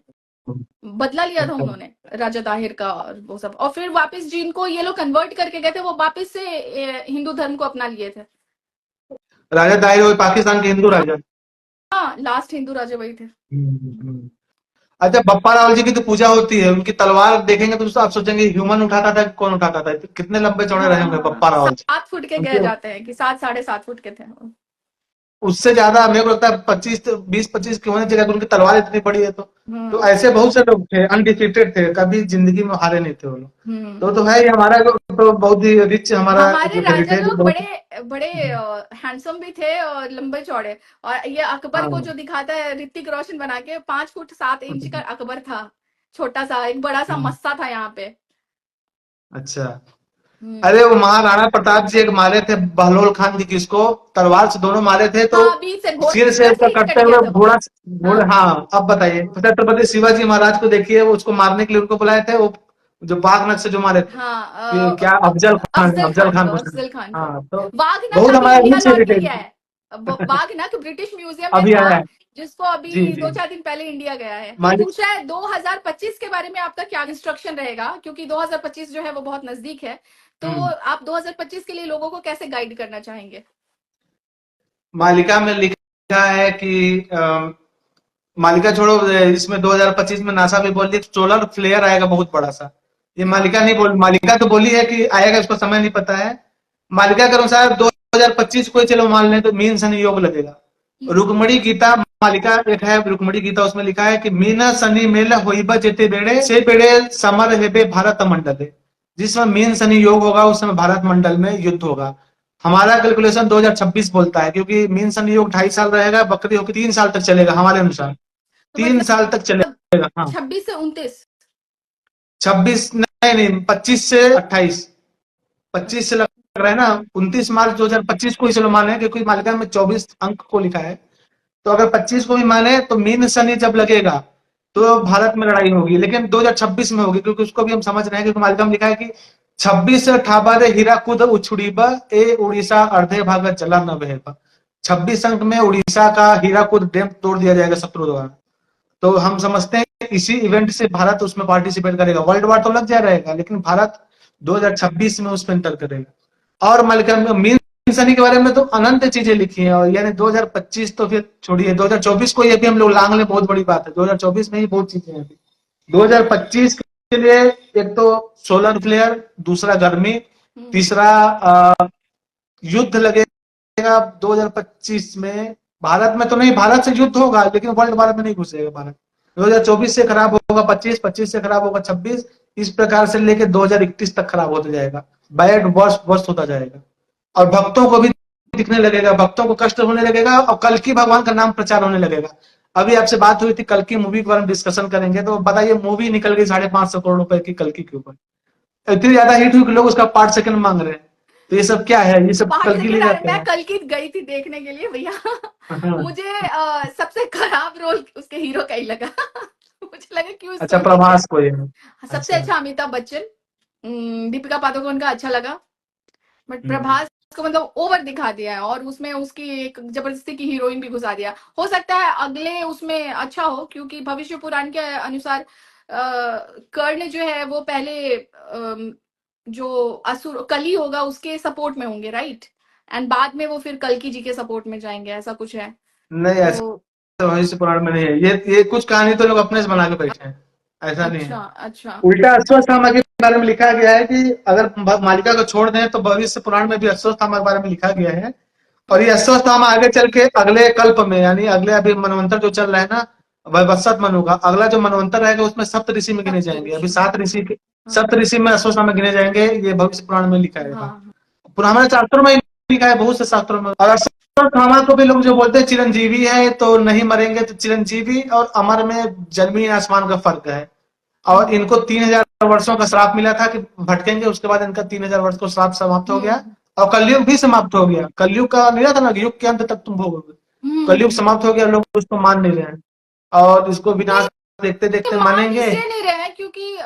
बदला लिया था अच्छा। उन्होंने राजा ताहिर का और वो सब, और फिर वापस जिनको ये लोग कन्वर्ट करके गए थे वो वापस से हिंदू धर्म को अपना लिए थे। राजा दाहिर वो पाकिस्तान के हिंदू राजा। हाँ, लास्ट हिंदू राजा वही थे। हम्म। अच्छा, बप्पा रावल जी की तो पूजा होती है, उनकी तलवार देखेंगे तो आप सोचेंगे ह्यूमन उठाता था कि कौन उठाता था, तो कितने लंबे चौड़े रहे हाँ होंगे हाँ, बप्पा रावल जी। 7 फुट के कहे उनके जाते हैं कि 7 साढ़े 7 फुट के थे वो। उससे ज्यादा मेरे को लगता है 25 की होने चाहिए, अगर उनकी तलवार इतनी बड़ी है तो हम्म ऐसे बहुत से लोग थे अनडिफीटेड थे, कभी जिंदगी में हारे नहीं थे वो लोग। हम्म तो है ही हमारा तो बहुत ही रिच हमारा हमारे जो राजा हेरिटेज लोग बहुत। बड़े बड़े हैंडसम भी थे और लंबे चौड़े। और ये अकबर को हाँ। जो दिखाता है ऋतिक रोशन बना के, 5 फुट 7 इंच का अकबर था, छोटा सा, एक बड़ा सा मस्सा था यहाँ पे। अच्छा। हम्म अरे वो महाराणा प्रताप जी एक मारे थे बहलोल खान की, किसको तलवार से दोनों मारे थे, तो हाँ, बीच से सिर से घोड़ा उसका से ही कट कटते गया हुए था वो। घोड़ा घोड़े। हाँ हाँ, अब बताइए छत्रपति शिवाजी महाराज को देखिए, वो उसको मारने के लिए उनको बुलाए थे, वो जो बाघ नख से जो मारे थे, हाँ, क्या अफजल अफजल खान को, खान कुछ। अफजल खान को। हाँ, तो वाघनख बहुत अभी हमारा इंडिया रिच लौट के हेरिटेज गया है। वाघनख ब्रिटिश म्यूजियम में अभी था, आया है। जिसको जी अभी जी। 2-4 दिन पहले इंडिया गया है। कोई मालिक। पूछ रहा है 2025 के बारे में आपका क्या इंस्ट्रक्शन रहेगा, क्योंकि 2025 जो है वो बहुत नजदीक है। तो हम्म। आप 2025 के लिए लोगों को कैसे गाइड करना चाहेंगे? मालिका में लिखा है कि मालिका छोड़ो, इसमें 2025 में नासा भी बोल रही है सोलर फ्लेयर आएगा बहुत बड़ा सा। ये हाँ मालिका नहीं बोल, मालिका तो बोली है कि आएगा, उसको समय नहीं पता है। मालिका के अनुसार 2025 को ही चलो मान लें तो मीन शनि योग लगेगा। रुक्मणी गीता मालिका एक है, रुक्मणी गीता, उसमें लिखा है कि मीन शनि मेल होइब जेते बेड़े से बेड़े समर हेबे भारत मंडले। जिस समय मीन शनि योग होगा उस समय भारत मंडल में युद्ध होगा। हमारा कैलकुलेशन 2026 बोलता है, क्योंकि मीन शनि योग 2.5 साल रहेगा, बकरी होकर 3 साल तक चलेगा हमारे अनुसार। तो 3 साल तक मतलब चलेगा। हाँ। 26 से 29। 26 नहीं नहीं, 25 से 28। 25 से लग रहा है ना, 29 मार्च 2025 को ही चलो माने, क्योंकि मालिका में 24 अंक को लिखा है। तो अगर 25 को भी माने तो मीन शनि जब लगेगा तो भारत में लड़ाई होगी, लेकिन 2026 में होगी, क्योंकि उसको भी हम समझ रहे हैं, क्योंकि मालिका में लिखा है कि 26 ठाबारे हीराकुद उछुड़ीबा ए उड़ीसा अर्धे भाग जला न बहेबा। 26 अंक में उड़ीसा का हीराकुद डैम तोड़ दिया जाएगा शत्रु द्वारा। तो हम समझते हैं कि इसी इवेंट से भारत उसमें पार्टिसिपेट करेगा। वर्ल्ड वार तो लग जा रहेगा, लेकिन भारत 2026 में उसमें एंटर करेगा। और मलका मीन सनी के बारे में तो अनंत चीजें लिखी हैं, और यानी 2025 तो फिर छोड़िए, 2024 को ये भी हम लोग लांग ले, बहुत बड़ी बात है। 2024 में ही बहुत चीजें हैं। 2025 के लिए एक तो सोलर फ्लेयर, दूसरा गर्मी, तीसरा युद्ध लगेगा 2025 में। भारत में तो नहीं, भारत से युद्ध होगा लेकिन वर्ल्ड वार में नहीं घुसेगा भारत। 2024 से खराब होगा 25, 25 से खराब होगा 26, इस प्रकार से लेकर 2031 तक खराब होता जाएगा। बैड वर्स्ट वर्स्ट होता जाएगा, और भक्तों को भी दिखने लगेगा, भक्तों को कष्ट होने लगेगा, और कल की भगवान का नाम प्रचार होने लगेगा। अभी आपसे बात हुई थी कल की मूवी के बारे में डिस्कशन करेंगे, तो बताइए मूवी निकल गई 550 करोड़ रुपए की कल की के ऊपर, इतनी ज्यादा हिट हुई कि लोग उसका पार्ट सेकंड मांग रहे हैं। तो ये सब क्या है, ये सब पार्ट कल की ले सेकंड जाते मैं हैं। कल की गई थी देखने के लिए भैया। हाँ। मुझे सबसे खराब रोल उसके हीरो का ही लगा। मुझे लगा क्यों अच्छा, इसको ठीक है। प्रभास को ये। सबसे अच्छा। अच्छा अमिताभ बच्चन, दीपिका पादुकोण का अच्छा लगा, बट हम्म। प्रभास को मतलब ओवर दिखा दिया है, और उसमें उसकी एक जबरदस्ती की हीरोइन भी घुसा दिया। हो सकता है अगले उसमें अच्छा हो, क्योंकि भविष्य पुराण के अनुसार कर्ण जो है वो पहले जो असुर कली होगा उसके सपोर्ट में होंगे, राइट? एंड बाद में वो फिर कल्कि जी के सपोर्ट में जाएंगे, ऐसा कुछ है। नहीं, ऐसा तो भविष्य पुराण में नहीं है, ये कुछ कहानी तो लोग अपने से बना के बैठे हैं, ऐसा नहीं अच्छा है। अच्छा। उल्टा अश्वत्थामा के बारे में लिखा गया है कि अगर मालिका को छोड़ दें तो भविष्य पुराण में भी अश्वत्थामा के बारे में लिखा गया है। और ये अश्वत्थामा आगे चल के अगले कल्प में, यानी अगले अभी मनवंतर जो चल रहा है ना, वैवस्वत मनु का अगला जो मनवंतर रहेगा उसमें सप्त ऋषि में गिने जाएंगे। अभी सप्तऋषि। 7 ऋषि हाँ सप्त ऋषि में अश्वत्थामा गिने जाएंगे, ये भविष्य पुराण में लिखा है। हाँ पुराने शास्त्रों में लिखा है, बहुत से शास्त्रों में। और अश्वत्थामा को भी लोग जो बोलते हैं चिरंजीवी है, तो नहीं मरेंगे, तो चिरंजीवी और अमर में जमीन आसमान का फर्क है। और इनको 3000 वर्षों का श्राप मिला था कि भटकेंगे, उसके बाद इनका 3000 वर्ष को श्राप समाप्त हो गया हम्म और कलयुग भी समाप्त हो गया। कलयुग का नहीं था ना कि युग के अंत तक तुम भोगोगे, कलयुग हम्म। समाप्त हो गया, लोग उसको मान नहीं रहे हैं और इसको नहीं, विनाश देखते देखते मान मानेंगे। इसलिए नहीं रहे हैं क्योंकि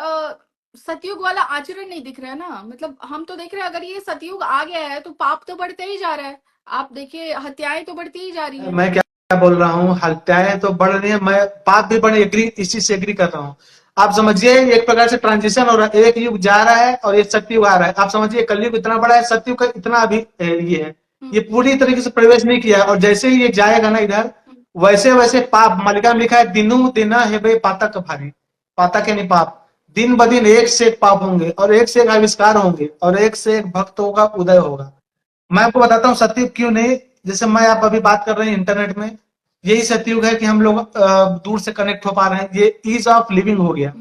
सतयुग वाला आचरण नहीं दिख रहा है ना। मतलब हम तो देख रहे हैं अगर ये सतयुग आ गया है तो पाप तो बढ़ते ही जा रहा है। आप देखिए हत्याएं तो बढ़ती ही जा रही हैं। मैं क्या बोल रहा हूँ, हत्याएं तो बढ़ रही है, मैं पाप भी बढ़, एग्री, इस चीज से एग्री कर रहा हूँ। आप समझिए एक प्रकार से ट्रांजिशन हो रहा है, एक युग जा रहा है और एक सतयुग आ रहा है। आप समझिए कलयुग इतना बड़ा है, सतयुग का इतना अभी ये है, ये पूरी तरीके से प्रवेश नहीं किया है। और जैसे ही ये जाएगा ना इधर, वैसे वैसे पाप, मालिका में लिखा है दिनू दिना है भाई पातक भारी, पातक यानी पाप, दिन ब दिन एक से एक पाप होंगे और एक से एक आविष्कार होंगे और एक से एक भक्तों का उदय होगा। मैं आपको बताता हूँ सतयुग क्यों नहीं, जैसे मैं आप अभी बात कर रहे हैं इंटरनेट में, यही सतयुग है कि हम लोग दूर से कनेक्ट हो पा रहे हैं, ये ईज ऑफ लिविंग हो गया।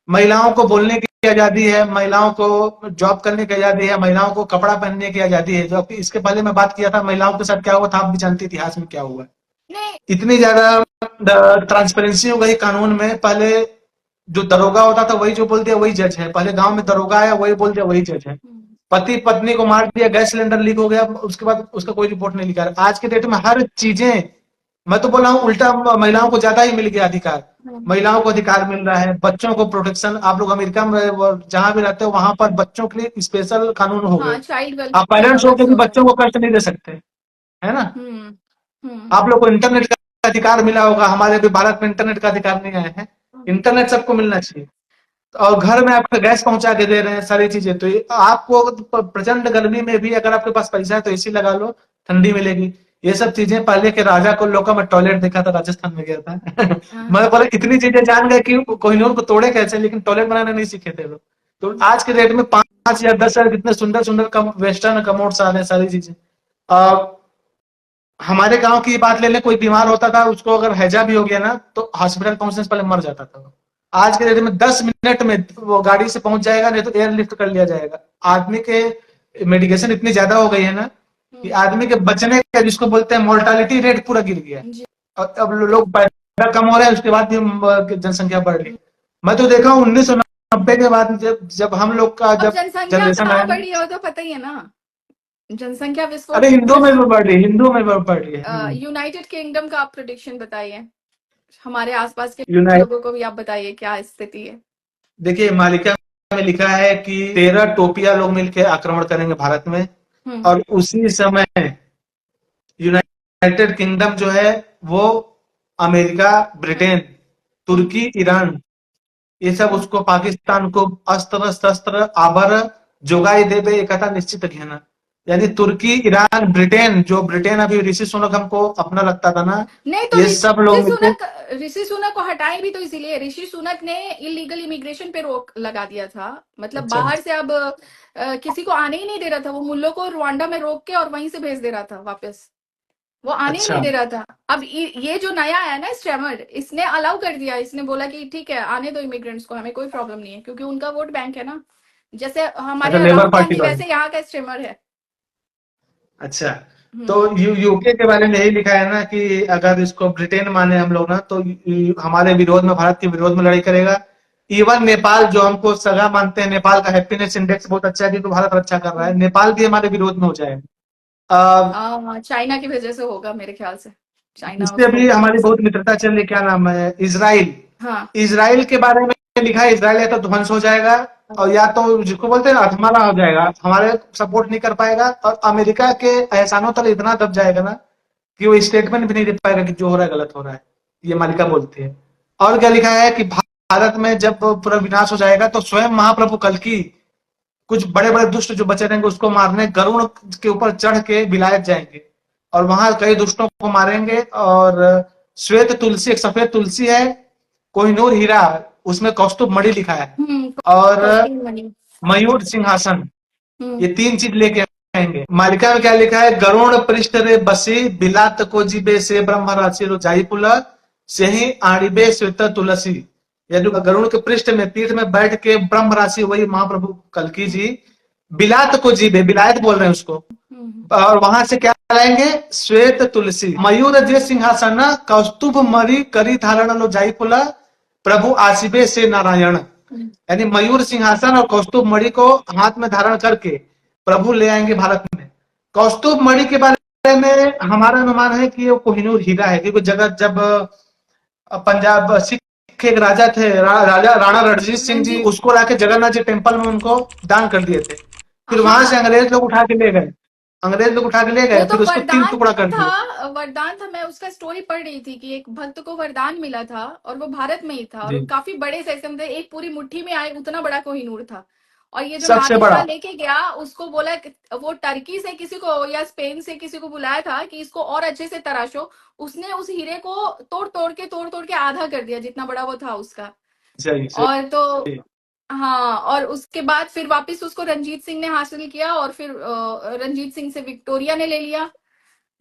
महिलाओं को बोलने की आजादी है, महिलाओं को जॉब करने की आजादी है, महिलाओं को कपड़ा पहनने की आजादी है, जो इसके पहले मैं बात किया था महिलाओं के साथ क्या हुआ था, आप भी जानते इतिहास में क्या हुआ। नहीं। इतनी ज्यादा ट्रांसपेरेंसी हो गई कानून में, पहले जो दरोगा होता था वही जो बोल दिया वही जज है, पहले गांव में दरोगा आया वही बोल दिया वही जज है। पति पत्नी को मार दिया, गैस सिलेंडर लीक हो गया, उसके बाद उसका कोई रिपोर्ट नहीं लिखा। आज के डेट में हर चीजें, मैं तो बोल रहा हूँ उल्टा महिलाओं को ज्यादा ही मिल गया अधिकार, महिलाओं को अधिकार मिल रहा है, बच्चों को प्रोटेक्शन। आप लोग अमेरिका में जहां भी रहते हो वहां पर बच्चों के लिए स्पेशल कानून हो हाँ, गए। चाइल्ड आप वेलफेयर पेरेंट्स हो अलग के से भी होता है। बच्चों को कष्ट नहीं दे सकते, है ना। हम्म आप लोग को इंटरनेट का अधिकार मिला होगा, हमारे अभी भारत में इंटरनेट का अधिकार नहीं आया है। इंटरनेट सबको मिलना चाहिए और घर में आपको गैस पहुंचा के दे रहे हैं सारी चीजें। तो आपको प्रचंड गर्मी में भी अगर आपके पास पैसा है तो एसी लगा लो, ठंडी मिलेगी। ये सब चीजें पहले के राजा को लोग का, मैं टॉयलेट देखा था राजस्थान में गया था मैं बोला इतनी चीजें जान गए कि कोहिनूर को तोड़े कैसे, लेकिन टॉयलेट बनाना नहीं सीखे थे लोग। तो आज के डेट में 5,000 10,000 कितने सुंदर सुंदर कम वेस्टर्न कमोड्स आ रहे हैं, सारी चीजें। हमारे गांव की बात ले लें, कोई बीमार होता था उसको अगर हैजा भी हो गया ना तो हॉस्पिटल पहुंचने से पहले मर जाता था। आज के डेट में 10 मिनट में वो गाड़ी से पहुंच जाएगा, नहीं तो एयरलिफ्ट कर लिया जाएगा। आदमी के मेडिकेशन इतनी ज्यादा हो गई है ना कि आदमी के बचने का, जिसको बोलते हैं मोर्टालिटी रेट, पूरा गिर गया है। और अब लोग पैदा कम हो रहे हैं, उसके बाद भी जनसंख्या बढ़ रही है। मैं तो देखा हूँ 1990 के बाद जब हम लोग का अब जब जनसंख्या जनरेशन कहाँ आया ना, बढ़ी है वो तो पता ही है ना। जनसंख्या अरे हिंदू में विश्व भी बढ़ रही है, हिंदू में भी बढ़ रही है। यूनाइटेड किंगडम का आप प्रेडिक्शन बताइए, हमारे आसपास के यूनाइट लोगों को भी आप बताइए क्या स्थिति है। देखिए मालिका में लिखा है कि 13 टोपिया लोग मिलकर आक्रमण करेंगे भारत में और उसी समय यूनाइटेड किंगडम जो है वो अमेरिका, ब्रिटेन, तुर्की, ईरान, ये सब उसको, पाकिस्तान को अस्त्र शस्त्र आभर जोगाई देवे एक कथा निश्चित घेना। यानी तुर्की, ईरान, ब्रिटेन, जो ब्रिटेन अभी ऋषि सुनक हमको अपना लगता था ना, नहीं तो ये सब लोग मिलकर, ऋषि सुनक को हटाए भी तो इसीलिए, ऋषि सुनक ने इलीगल इमिग्रेशन पे रोक लगा दिया था। मतलब अच्छा बाहर से अब किसी को आने ही नहीं दे रहा था, वो मुल्लों को रुवांडा में रोक के और वहीं से भेज दे रहा था वापस, वो आने ही अच्छा नहीं दे रहा था। अब ये जो नया आया ना स्ट्रेमर, इसने अलाउ कर दिया, इसने बोला कि ठीक है आने दो इमिग्रेंट्स को, हमें कोई प्रॉब्लम नहीं है, क्योंकि उनका वोट बैंक है ना। जैसे अच्छा, हमारे लेबर राहुल पार्टी गांधी वाले। वैसे यहाँ का स्ट्रेमर है। अच्छा, तो हम्म यूके के बारे में यही लिखा है ना कि अगर इसको ब्रिटेन माने हम लोग ना तो हमारे विरोध में, भारत के विरोध में लड़ाई करेगा। इवन नेपाल जो हमको सगा मानते हैं, नेपाल का हैप्पीनेस इंडेक्स बहुत अच्छा है क्योंकि भारत रक्षा कर रहा है, नेपाल भी हमारे विरोध में हो जाएगा। चाइना की वजह से होगा मेरे ख्याल से, चाइना इससे उसको भी हमारी पसंद। बहुत मित्रता चल रही, क्या नाम है, इजराइल। हाँ इजराइल के बारे में लिखा है, इजराइल या तो ध्वंस हो जाएगा और या तो जिसको बोलते हैं अधमरा हो जाएगा, हमारे सपोर्ट नहीं कर पाएगा और अमेरिका के एहसानों तले इतना दब जाएगा ना कि वो स्टेटमेंट भी नहीं दे पाएगा कि जो हो रहा है गलत हो रहा है। ये मालिका बोलती है। और क्या लिखा है कि भारत में जब पूरा विनाश हो जाएगा तो स्वयं महाप्रभु कल्कि कुछ बड़े बड़े दुष्ट जो बचे रहेंगे उसको मारने गरुड़ के ऊपर चढ़ के विलायत जाएंगे और वहां कई दुष्टों को मारेंगे। और श्वेत तुलसी, एक सफेद तुलसी है, कोहिनूर हीरा, उसमें कौस्तुभ मणि लिखा है, और कॉस्टिंग मनी। मयूर सिंहासन, ये हम्म 3 चीज लेके आएंगे। मालिका में क्या लिखा है, गरुण पृष्ठ रे बसी बिलात को जीबे से ब्रह्म राशि रो जाईपुल से ही आड़िबे श्वेत तुलसी। या जो गरुण के पृष्ठ में, पीठ में बैठ के ब्रह्म राशि, वही महाप्रभु कल्कि जी, बिलात को जीबे, बिलायत बोल रहे हैं उसको, और वहां से क्या लाएंगे, श्वेत तुलसी, मयूर जे सिंहासन, कौस्तुभ मरी करी धारण लो जाईपुल, प्रभु आसिबे से नारायण। यानी मयूर सिंहासन और कौस्तुभ मणि को हाथ में धारण करके प्रभु ले आएंगे भारत में। कौस्तुभ मणि के बारे में हमारा अनुमान है कि ये कोहिनूर हीरा है, क्योंकि जगह जब पंजाब सिख एक राजा थे, राजा राणा रणजीत सिंह जी, उसको लाके जगन्नाथ जी टेम्पल में उनको दान कर दिए थे। फिर वहां से अंग्रेज लोग उठा के ले गए, वो तो फिर उसको 3 टुकड़ा कर दिया। वरदान था। मैं उसका स्टोरी पढ़ रही थी कि एक भक्त को वरदान मिला था और वो भारत में ही था, और काफी बड़े साइज में, एक पूरी मुट्ठी में आए उतना बड़ा कोहिनूर था। और ये जो सबसे बड़ा नादिर शाह लेके गया, उसको बोला, वो टर्की से किसी को या स्पेन से किसी को बुलाया था कि इसको और अच्छे से तराशो। उसने उस हीरे को तोड़ तोड़ के आधा कर दिया, जितना बड़ा वो था उसका। और तो हाँ, और उसके बाद फिर वापस उसको रंजीत सिंह ने हासिल किया, और फिर रंजीत सिंह से विक्टोरिया ने ले लिया,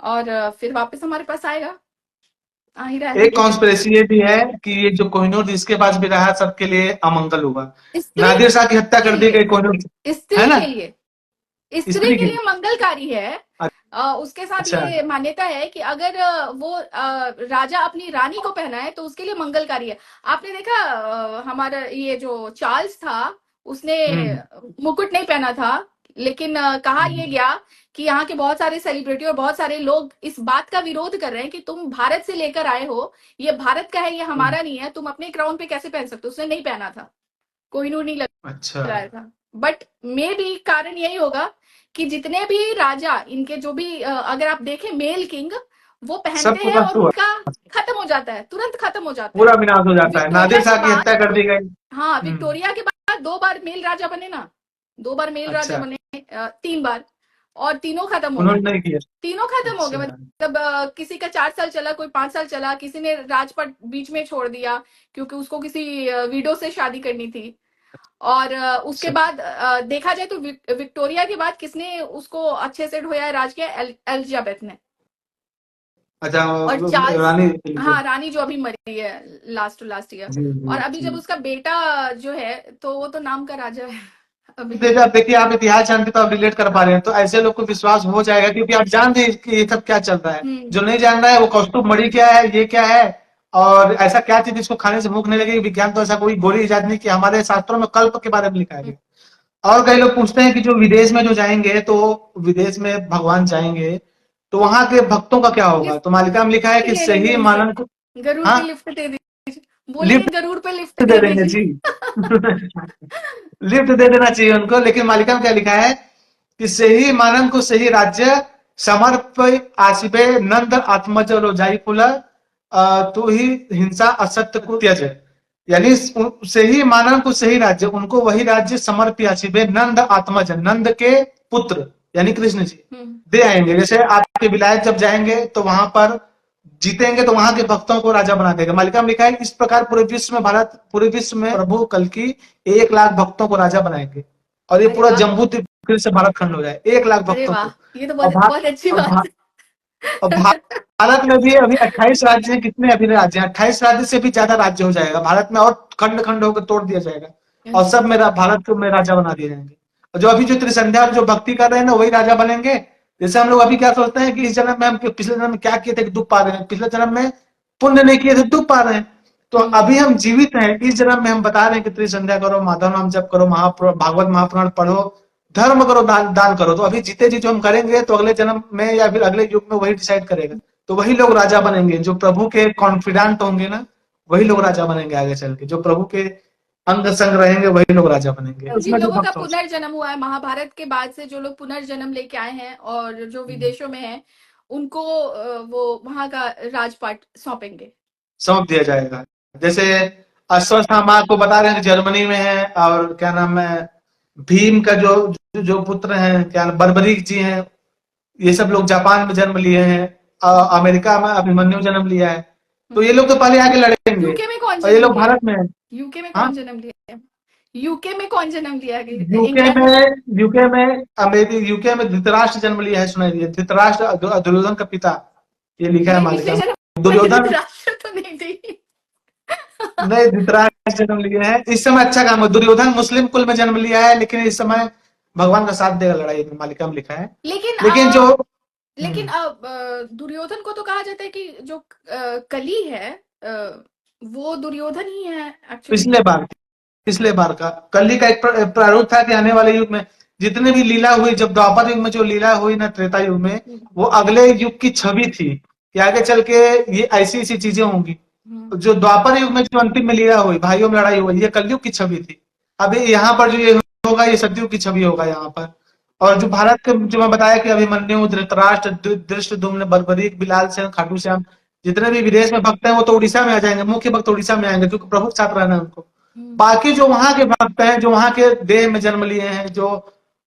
और फिर वापस हमारे पास आएगा। एक कॉन्स्पिरेसी ये भी है कि ये जो कोहिनूर जिसके पास भी रहा, सबके लिए अमंगल हुआ। नादिर शाह की हत्या कर दी गई कोहिनूर, है ना? स्त्री के लिए मंगलकारी है। उसके साथ ये मान्यता है कि अगर वो राजा अपनी रानी को पहनाए तो उसके लिए मंगलकारी है। आपने देखा हमारा ये जो चार्ल्स था, उसने मुकुट नहीं पहना था, लेकिन कहा ये गया कि यहाँ के बहुत सारे सेलिब्रिटी और बहुत सारे लोग इस बात का विरोध कर रहे हैं कि तुम भारत से लेकर आए हो, ये भारत का है, ये हमारा नहीं है, तुम अपने क्राउन पे कैसे पहन सकते हो। उसने नहीं पहना था, कोहिनूर नहीं लगाया था। बट मे बी कारण यही होगा कि जितने भी राजा इनके, जो भी अगर आप देखें मेल किंग, वो पहनते हैं और उनका खत्म हो जाता है, तुरंत खत्म हो जाता है, पूरा विनाश हो जाता है। नादिर शाह की हत्या कर दी गई। हाँ, विक्टोरिया के बाद 2 बार मेल राजा बने ना, 2 बार मेल राजा बने, 3 बार, और तीनों खत्म हो गए, तीनों खत्म हो गए। मतलब किसी का 4 साल चला, कोई 5 साल चला, किसी ने राजपाट बीच में छोड़ दिया क्योंकि उसको किसी विडो से शादी करनी थी। और उसके बाद देखा जाए तो विक्टोरिया के बाद किसने उसको अच्छे से ढोया राज किया? एलिजाबेथ ने। अच्छा, और चार्ल्स, हाँ, रानी जो अभी मरी है लास्ट ईयर। और अभी जब उसका बेटा जो है, तो वो तो नाम का राजा है अभी। देखिए, आप इतिहास जानते तो आप रिलेट कर पा रहे हैं, तो ऐसे लोग को विश्वास हो जाएगा, क्योंकि आप जान रहे कि ये सब क्या चल रहा है। जो नहीं जान रहा है वो कौस्तुभ मणि क्या है, ये क्या है, और ऐसा क्या चीज जिसको खाने से भूख नहीं लगेगी। विज्ञान तो ऐसा कोई गोली इजाद नहीं कि हमारे शास्त्रों में कल्प के बारे में लिखा है। और कई लोग पूछते हैं कि जो विदेश में जो जाएंगे, तो विदेश में भगवान जाएंगे तो वहां के भक्तों का क्या होगा? तो मालिका में लिखा है कि सही मानन को गरुड़ पे लिफ्ट दे दीजिए, बोलिए गरुड़ पे लिफ्ट दे देंगे जी। लिफ्ट दे देना चाहिए उनको। लेकिन मालिका में क्या लिखा है कि सही मानन को सही राज्य समर्प आसिबे नंद आत्मज जाई फुल, तू ही हिंसा असत्य को त्यज। यानी सही मानन को सही राज्य, उनको वही राज्य समर्प आसिबे नंद आत्मज, नंद के पुत्र यानी कृष्ण जी दे आएंगे। जैसे आपके विलायत जब जाएंगे तो वहां पर जीतेंगे तो वहां के भक्तों को राजा बना देगा। मालिका में लिखा है इस प्रकार पूरे विश्व में प्रभु कल की 1 लाख भक्तों को राजा बनाएंगे, और ये पूरा जम्बू द्वीप से भारत खंड हो जाए 1 लाख भक्तों को। ये तो बहुत अच्छी बात है। और भारत में भी अभी 28 राज्य हैं। कितने अभी राज्य हैं? 28 राज्य से भी ज्यादा राज्य हो जाएगा भारत में, और खंड खंड होकर तोड़ दिया जाएगा, और सब मेरा भारत को में राजा बना दिए जाएंगे। और जो अभी जो त्रिसंध्या जो भक्ति कर रहे हैं ना, वही राजा बनेंगे। जैसे हम लोग अभी क्या सोचते हैं कि इस जन्म में हम पिछले जन्म में क्या किए थे कि डूब पा रहे हैं, पिछले जन्म में पुण्य नहीं किए थे डूब पा रहे हैं। तो अभी हम जीवित हैं, इस जन्म में हम बता रहे हैं कि त्रिसंध्या करो, माधव नाम जप करो, भागवत महापुराण पढ़ो, धर्म करो, दान करो। तो अभी जीते जी जो हम करेंगे तो अगले जन्म में या फिर अगले युग में वही डिसाइड करेगा। तो वही लोग राजा बनेंगे जो प्रभु के कॉन्फिडेंट होंगे ना, वही लोग राजा बनेंगे आगे चल के। जो प्रभु के अंग संग रहेंगे वही लोग राजा बनेंगे। जिन लोगों का पुनर्जन्म हुआ है महाभारत के बाद से, जो लोग पुनर्जन्म लेके आए हैं और जो विदेशों में हैं, उनको वो वहां का राजपाट सौंप दिया जाएगा। जैसे अश्वत्थामा को बता रहे हैं कि जर्मनी में है, और क्या नाम है, भीम का जो पुत्र हैं, क्या बर्बरीक जी हैं, ये सब लोग जापान में जन्म लिए हैं, अमेरिका में अभिमन्यु जन्म लिया है। तो ये लोग तो पहले आके लड़ेंगे। यूके में कौन, और ये लोग भारत में है। यूके में कौन जन्म लिया है? यूके में कौन जन्म लिया है? यूके में धृतराष्ट्र जन्म लिया है। सुनाइए, धृतराष्ट्र दुर्योधन का पिता, ये लिखा है मालिका। दुर्योधन तो नहीं थी। नहीं, धृतराष्ट्र जन्म लिए हैं। इस समय अच्छा काम है, दुर्योधन मुस्लिम कुल में जन्म लिया है, लेकिन इस समय भगवान का साथ देगा लड़ाई में, मालिका में लिखा है। लेकिन दुर्योधन को तो कहा जाता है कि जो कली है वो दुर्योधन ही है एक्चुअली। पिछले बार पिछले बार का कली का एक प्रारूप था कि आने वाले युग में जितने भी लीला हुई, जब द्वापर युग में जो लीला हुई ना त्रेता युग में, वो अगले युग की छवि थी कि आगे चल के ये ऐसी ऐसी चीजें होंगी। जो द्वापर युग में जो अंतिम में लीला हुई, भाइयों में लड़ाई हुई, ये कलयुग की छवि थी। अभी यहाँ पर जो ये होगा ये सतयुग की छवि होगा यहाँ पर। और जो भारत के जो मैं बताया कि अभिमन्यु, धृतराष्ट्र, धृष्टद्युम्न, बर्बरीक, बिलाल सेन, खाटू श्याम, जितने भी विदेश में भक्त हैं वो तो उड़ीसा में आ जाएंगे, मुख्य भक्त उड़ीसा में आएंगे क्योंकि प्रभु के साथ रहना है उनको। बाकी जो वहां के भक्त हैं, जो वहां के देह में जन्म लिए हैं, जो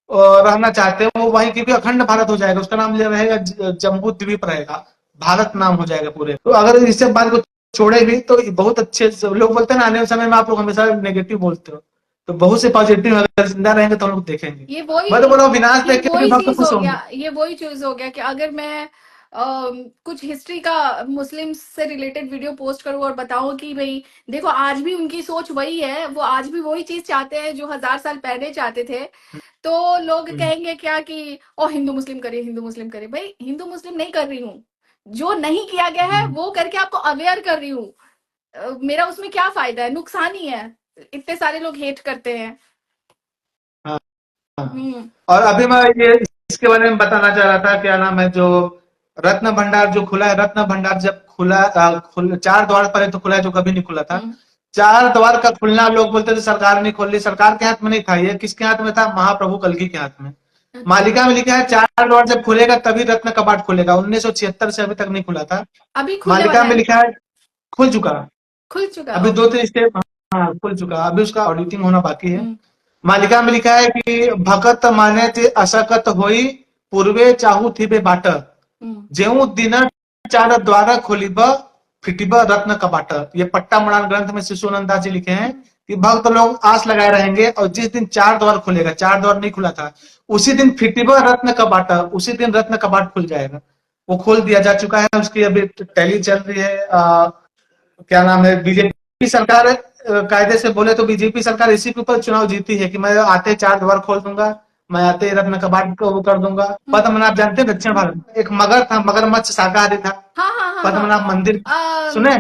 रहना चाहते हैं, वो वहीं, क्योंकि अखंड भारत हो जाएगा, उसका नाम रहेगा जम्बू द्वीप रहेगा, भारत नाम हो जाएगा पूरे। तो अगर इस बात को छोड़े भी तो बहुत अच्छे लोग बोलते हैं ना, आने वाले समय में आप लोग हमेशा नेगेटिव बोलते हो, तो बहुत से पॉजिटिव अगर जिंदा रहेंगे तो हम लोग देखेंगे। ये वही मैं तो बोला विनाश ये देख के भी वही भक्त चीज खुश हो होंगे। गया, ये वही चीज हो गया कि अगर मैं कुछ हिस्ट्री का मुस्लिम से रिलेटेड वीडियो पोस्ट करूं और बताऊं कि भाई देखो आज भी उनकी सोच वही है, वो आज भी वही चीज चाहते हैं जो 1000 साल पहले चाहते थे, तो लोग कहेंगे क्या कि ओ हिंदू मुस्लिम करे, हिंदू मुस्लिम करे। भाई हिंदू मुस्लिम नहीं कर रही हूँ, जो नहीं किया गया है वो करके आपको अवेयर कर रही हूँ। मेरा उसमें क्या फायदा है, नुकसान ही है, इतने सारे लोग हेट करते हैं। हाँ, हाँ। हम्म और अभी मैं ये इसके बारे में बताना चाह रहा था, क्या नाम है, जो रत्न भंडार जो खुला है, रत्न भंडार जब खुला, चार द्वार पहले तो खुला है जो कभी नहीं खुला था। चार द्वार का खुलना लोग बोलते थे सरकार नहीं खोल रही, सरकार के हाथ में नहीं था, ये किसके हाथ में था, महाप्रभु कल्कि के हाथ में। मालिका में लिखा है चार द्वार जब खुलेगा तभी रत्न कपाट खुलेगा, 1976 से अभी तक नहीं खुला था। अभी खुलने मालिका वाला में है, लिखा है खुल चुका, खुल चुका। अभी ओके। 2-3 स्टेप, हाँ खुल चुका, अभी उसका ऑडिटिंग होना बाकी है। हम्म मालिका में लिखा है कि भगत माने ते असकत होई, पूर्वे चाहू थी बे बाट, हम्म जेऊ दिन चार द्वारा खोलिब, फिटिब रत्न कबाट। ये पट्टा मणान ग्रंथ में शिशुनंद दास जी लिखे हैं कि भक्त लोग आस लगाए रहेंगे और जिस दिन चार द्वार खुलेगा, चार द्वार नहीं खुला था, उसी दिन फिटिब रत्न कबाट, उसी दिन रत्न कबाट खुल जाएगा। वो खोल दिया जा चुका है, उसकी अभी टैली चल रही है। क्या नाम है, बीजेपी सरकार, कायदे से बोले तो बीजेपी सरकार इसी के ऊपर चुनाव जीती है कि मैं आते चार द्वार खोल दूंगा, मैं आते रत्न कबाट को वो कर दूंगा। पद्मनाभ जानते हैं, दक्षिण भारत में एक मगर था, मगरमच्छ शाकाहारी था, हाँ हाँ हाँ पद्मनाभ मंदिर हाँ। सुने,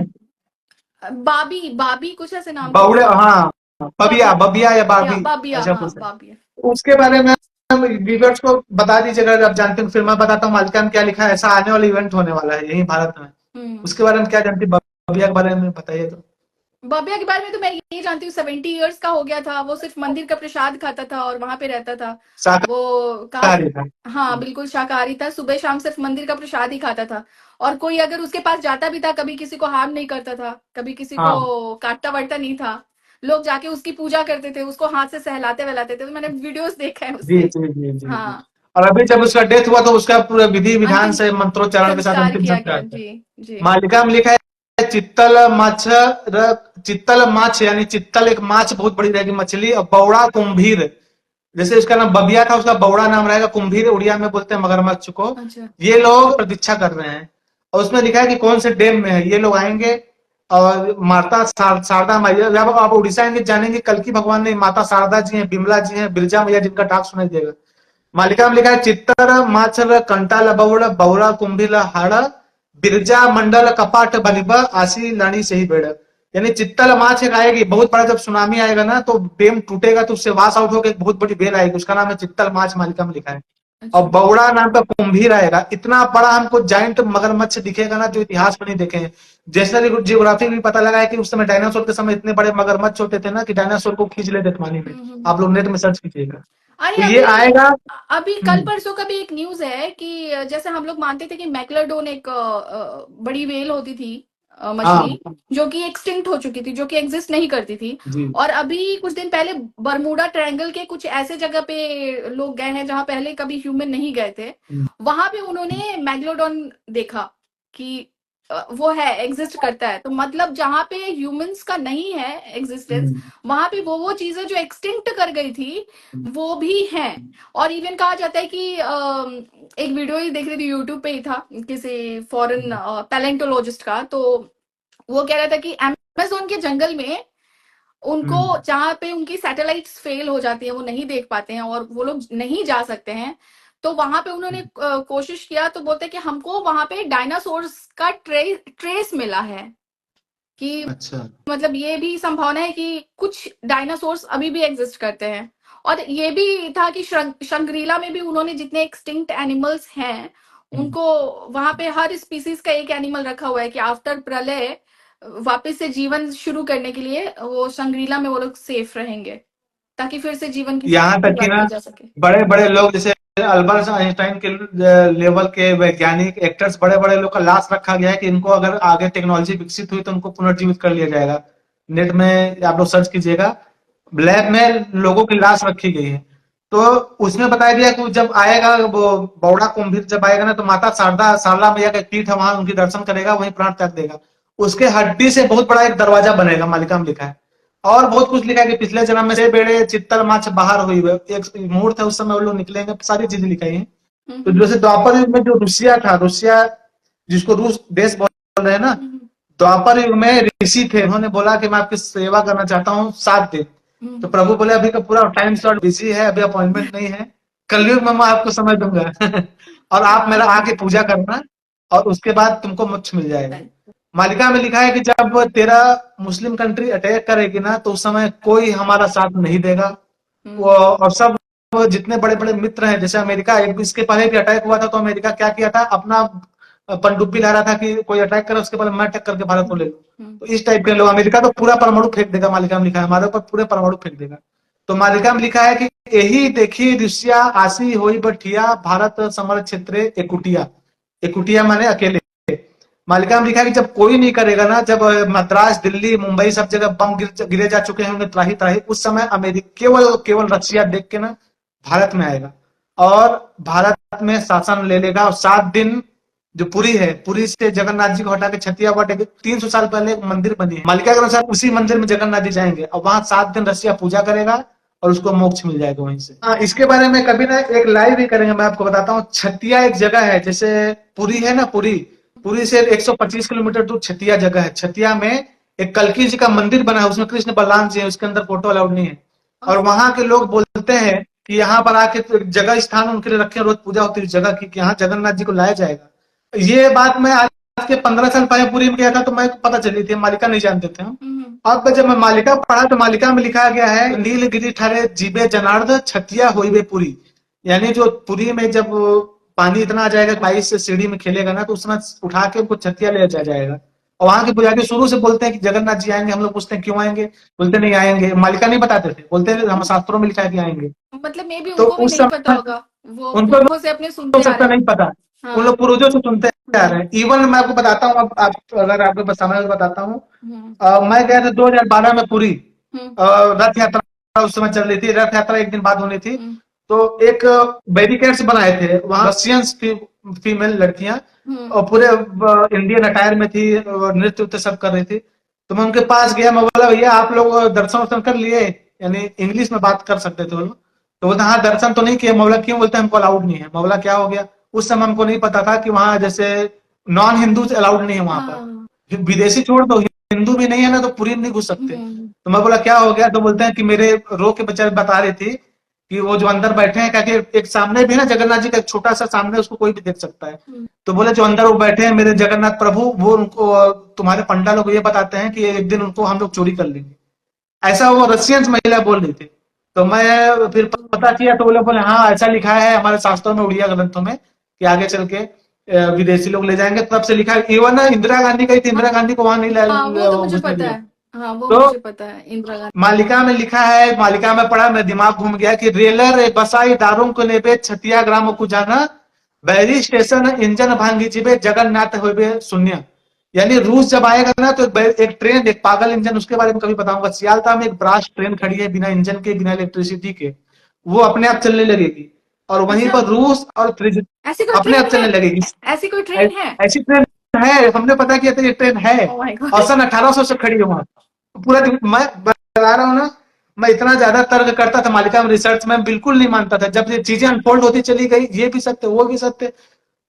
बाबी बाबी कुछ ऐसे नाम था बौड़े, उसका। हाँ, बबिया, बबिया या या बाबी, बाबिया, ऐसा हाँ कुछ है। बाबिया। उसके बारे में व्यूअर्स को बता दीजिएगा अगर आप जानते हैं, फिर मैं बताता हूँ मालिका में क्या लिखा है, ऐसा आने वाला इवेंट होने वाला है यही भारत में। उसके बारे में क्या जानती है, बबिया के बारे में बताइए तो। बाबिया के बारे में तो मैं ये जानती हूँ, 70 ईयर्स का हो गया था, वो सिर्फ मंदिर का प्रसाद खाता था और वहां पे रहता था। वो काफी, शाकाहारी था। हाँ बिल्कुल शाकाहारी था, सुबह शाम सिर्फ मंदिर का प्रसाद ही खाता था। और कोई अगर उसके पास जाता भी था कभी किसी को हार्म नहीं करता था, कभी किसी हाँ को काटता वाटता नहीं था। लोग जाके उसकी पूजा करते थे, उसको हाथ से सहलाते वहलाते थे, तो मैंने वीडियोस देखा है जी उसके। जी जी जी जी। हाँ, और अभी जब उसका डेथ हुआ तो उसका पूरा विधि विधान अंतिम से मंत्रोच्चारण के साथ संस्कार अंतिम किया संस्कार गया। था। जी जी। मालिका में लिखा है चित्तल माछ, चित्तल माछ यानी चित्तल एक माछ बहुत बड़ी रहेगी मछली, और बौड़ा कुंभीर, जैसे उसका नाम बबिया था उसका बौड़ा नाम रहेगा, कुंभीर उड़िया में बोलते हैं मगरमच्छ को। अच्छा। ये लोग प्रतीक्षा कर रहे हैं और उसमें लिखा है कि कौन से डैम में है, ये लोग आएंगे और माता शारदा मैया, जब आप उड़ीसा आएंगे जानेंगे कल की भगवान नहीं, माता शारदा जी हैं, बिमला जी हैं, बिरजा मैया जिनका डाक सुनाई देगा। मालिका में लिखा है चित्तर माचर कंटाल बौड़ बौरा कुंभिल हाड़, बिरजा मंडल कपाट बलिब आशी लणी से ही बेड़। यानी चित्तल माछ एक आएगी, बहुत बड़ा जब सुनामी आएगा ना तो डैम टूटेगा तो उससे वास आउट होकर एक बहुत बड़ी बेल आएगी, उसका नाम है चित्तल माछ, मालिका में लिखा है। और अच्छा। बौड़ा नाम का कुंभीर आएगा, इतना बड़ा हमको जाइंट मगरमच्छ दिखेगा ना जो इतिहास में नहीं देखे हैं। जैसे जियोग्राफी भी पता लगा है कि उस समय डायनासोर के समय इतने बड़े मगरमच्छ होते थे ना कि डायनासोर को खींच लेते थे पानी में। आप लोग नेट में सर्च कीजिएगा अरे तो ये अभी आएगा। अभी कल परसों का भी एक न्यूज है कि जैसे हम लोग मानते थे कि मैक्लोडोन एक बड़ी व्हेल होती थी, हाँ मछली जो कि एक्सटिंक्ट हो चुकी थी, जो कि एग्जिस्ट नहीं करती थी। जी और अभी कुछ दिन पहले बरमूडा ट्रायंगल के कुछ ऐसे जगह पे लोग गए हैं जहां पहले कभी ह्यूमन नहीं गए थे, वहां पे उन्होंने मैग्लोडोन देखा कि वो है, एग्जिस्ट करता है। तो मतलब जहां पे ह्यूमंस का नहीं है एग्जिस्टेंस, वहां पे वो चीजें जो एक्सटिंक्ट कर गई थी वो भी हैं। और इवन कहा जाता है कि एक वीडियो ही देख रही थी, यूट्यूब पे ही था, किसी फॉरेन पैलेंटोलॉजिस्ट का, तो वो कह रहा था कि अमेज़न के जंगल में उनको, जहां पे उनकी सैटेलाइट्स फेल हो जाती है, वो नहीं देख पाते हैं और वो लोग नहीं जा सकते हैं, तो वहां पे उन्होंने कोशिश किया, तो बोलते हैं कि हमको वहां पे डायनासोर्स का ट्रेस मिला है। कि अच्छा। मतलब ये भी संभावना है कि कुछ डायनासोर्स अभी भी एग्जिस्ट करते हैं। और ये भी था कि शंग्रीला में भी उन्होंने जितने एक्सटिंक्ट एनिमल्स हैं उनको वहां पे हर स्पीसीज का एक एनिमल रखा हुआ है कि आफ्टर प्रलय वापस से जीवन शुरू करने के लिए वो शंग्रीला में वो लोग सेफ रहेंगे, ताकि फिर से जीवन की यहाँ तक कि शुरुआत ना की जा सके। बड़े बड़े लोग जैसे अल्बर्ट आइंस्टाइन के लेवल के वैज्ञानिक एक्टर्स, बड़े बड़े लोग का लाश रखा गया है कि इनको अगर आगे टेक्नोलॉजी विकसित हुई तो उनको पुनर्जीवित कर लिया जाएगा। नेट में आप लोग सर्च कीजिएगा, लैब में लोगों की लाश रखी गई है। तो उसमें बताया गया कि जब आएगा वो बौड़ा कुंभीर जब आएगा ना, तो माता शारदा शारदा मैया का पीठ है, वहां उनकी दर्शन करेगा, वहीं प्राण त्याग देगा। उसके हड्डी से बहुत बड़ा एक दरवाजा बनेगा, मालिका में लिखा है। और बहुत कुछ लिखा है कि पिछले जन्म में से बेड़े चित्तल माछ बाहर हुई है, एक मुहूर्त है उस समय वो लोग निकलेंगे, सारी चीजें लिखाई है। तो जैसे द्वापर युग में जो रुसिया था, रुसिया जिसको रूस देश बोल रहे हैं ना, द्वापर युग में ऋषि थे, उन्होंने बोला कि मैं आपकी सेवा करना चाहता हूँ 7 दिन। तो प्रभु बोले अभी का पूरा टाइम स्लॉट बिजी है, अभी अपॉइंटमेंट नहीं है, कलयुग में मैं आपको समय दूंगा और आप मेरा आके पूजा करना और उसके बाद तुमको मोक्ष मिल जाएगा। मालिका में लिखा है कि जब तेरा मुस्लिम कंट्री अटैक करेगी ना, तो उस समय कोई हमारा साथ नहीं देगा। वो और सब जितने बड़े बड़े मित्र हैं, जैसे अमेरिका, एक इसके पहले भी अटैक हुआ था तो अमेरिका क्या किया था, अपना पनडुब्बी ला रहा था कि कोई अटैक करे उसके पहले मैं अटैक करके भारत को ले लूं। तो इस टाइप के लोग, अमेरिका तो पूरा परमाणु फेंक देगा, मालिका में लिखा है हमारे ऊपर पूरे परमाणु फेंक देगा। तो मालिका में लिखा है कि यही देखी ऋषिया आसी होई बठिया, भारत समर क्षेत्र एकुटिया। एकुटिया माने अकेले। मालिका में लिखा है कि जब कोई नहीं करेगा ना, जब मद्रास दिल्ली मुंबई सब जगह बम गिरे जा चुके होंगे त्राही त्राही, उस समय अमेरिका केवल केवल रशिया देख के ना भारत में आएगा और भारत में शासन ले लेगा। और 7 दिन जो पुरी है, पुरी से जगन्नाथ जी को हटा के छतिया वट 300 साल पहले एक मंदिर बनी है, मालिका के अनुसार उसी मंदिर में जगन्नाथ जी जाएंगे और वहां 7 दिन रसिया पूजा करेगा और उसको मोक्ष मिल जाएगा वहीं से। हाँ, इसके बारे में कभी ना एक लाइव भी करेंगे, मैं आपको बताता हूँ। छतिया एक जगह है, जैसे पुरी है ना, पुरी पुरी से 125 किलोमीटर दूर छतिया जगह है। छतिया में एक कल्की जी का मंदिर बना है, उसमें कृष्ण बलराम जी है, उसके अंदर फोटो अलाउड नहीं है। और वहां के लोग बोलते हैं कि यहाँ पर आके तो जगह स्थान उनके लिए रखे, रोज पूजा होती है जगह की, कि यहाँ जगन्नाथ जी को लाया जाएगा। ये बात मैं आज के 15 साल पहले पुरी में गया था तो मैं पता चली थी, मालिका नहीं जानते थे हम। अब जब मैं मालिका पढ़ा तो मालिका में लिखा गया है, नीलगिरी ठरे जीबे जनार्द छतिया होइबे पुरी। यानी जो पुरी में जब पानी इतना आ जाएगा, 22 से सीढ़ी में खेलेगा ना, तो उसमें उठा के उनको छतिया ले जाएगा। और वहां के पुजारी शुरू से बोलते हैं कि जगन्नाथ जी आएंगे। हम लोग पूछते हैं क्यों आएंगे, बोलते नहीं आएंगे, मालिका नहीं बताते थे, बोलते हैं हम शास्त्रों में लिखा है कि आएंगे। मतलब मे बी तो उनको भी उस नहीं पता समय होगा, वो उनको पुरखों से अपने हो सुनते आ सकता रहे नहीं हैं। पता, उन हाँ। लोग पूर्वजों से सुनते आ रहे हैं। इवन मैं आपको बताता हूँ, अब आप अगर आपके पास समय हो तो बताता हूँ। मैं गया था 2012 में पुरी, रथ यात्रा उस समय चल रही थी, रथ यात्रा एक दिन बाद होनी थी। तो एक बैरिकेड्स बनाए थे वहां, रशियंस फीमेल लड़कियां और पूरे इंडियन अटायर में थी और नृत्य उत्य सब कर रही थी। तो मैं उनके पास गया, मैं बोला भैया आप लोग दर्शन वर्शन कर लिए, यानी इंग्लिश में बात कर सकते थे वो लोग। तो बोलते हाँ दर्शन तो नहीं किए। मैं बोला क्यों, बोलते हमको अलाउड नहीं है। मैं बोला क्या हो गया। उस समय हमको नहीं पता था कि वहां जैसे नॉन हिंदू अलाउड नहीं है वहां पर, विदेशी छोड़ दो, हिंदू भी नहीं है ना तो पुरी में नहीं घुस सकते। तो मैं बोला क्या हो गया, तो बोलते हैं कि मेरे रो के बेचारे बता रही थी कि वो जो अंदर बैठे हैं, कहते एक सामने भी ना जगन्नाथ जी का एक छोटा सा सामने, उसको कोई भी देख सकता है। तो बोले जो अंदर वो बैठे हैं मेरे जगन्नाथ प्रभु, वो उनको तुम्हारे पंडा लोग ये बताते हैं कि एक दिन उनको हम लोग चोरी कर लेंगे। ऐसा वो रशियन महिला बोल रही थी। तो मैं फिर पता किया तो बोले बोले हाँ ऐसा लिखा है हमारे शास्त्रों में, उड़िया ग्रंथों में, कि आगे चल के विदेशी लोग ले जाएंगे। तब से लिखा है। इवन ना इंदिरा गांधी गई थी, इंदिरा गांधी को वहां नहीं हाँ, वो तो मुझे घुसने पता दिया। है। हाँ, वो तो मुझे पता है, इंदिरा गांधी। मालिका में लिखा है, मालिका में पढ़ा, मेरा दिमाग घूम गया कि रेलर बसाई दारुम को नेबे छतिया ग्राम को जाना, बैरी स्टेशन इंजन भांगी जीबे जगन्नाथ होबे शून्य। यानी रूस जब आएगा ना तो एक ट्रेन, एक पागल इंजन, उसके बारे में कभी बताऊंगा। सियालता में एक ब्रास ट्रेन खड़ी है बिना इंजन के, बिना इलेक्ट्रिसिटी के, वो अपने आप चलने लगेगी। और वहीं पर रूस और ऐसी कोई अपने आप ट्रेन चलने है? लगेगी। ऐसी कोई ट्रेन है? ऐसी ट्रेन है, हमने पता किया था ये ट्रेन है। Oh my God! और सन 1800 से खड़ी है वहां। पूरा दिन मैं बता रहा हूँ ना, मैं इतना ज्यादा तर्क करता था मालिका में, रिसर्च में बिल्कुल नहीं मानता था। जब ये चीजें अनफोल्ड होती चली गई, ये भी सत्य वो भी सत्य,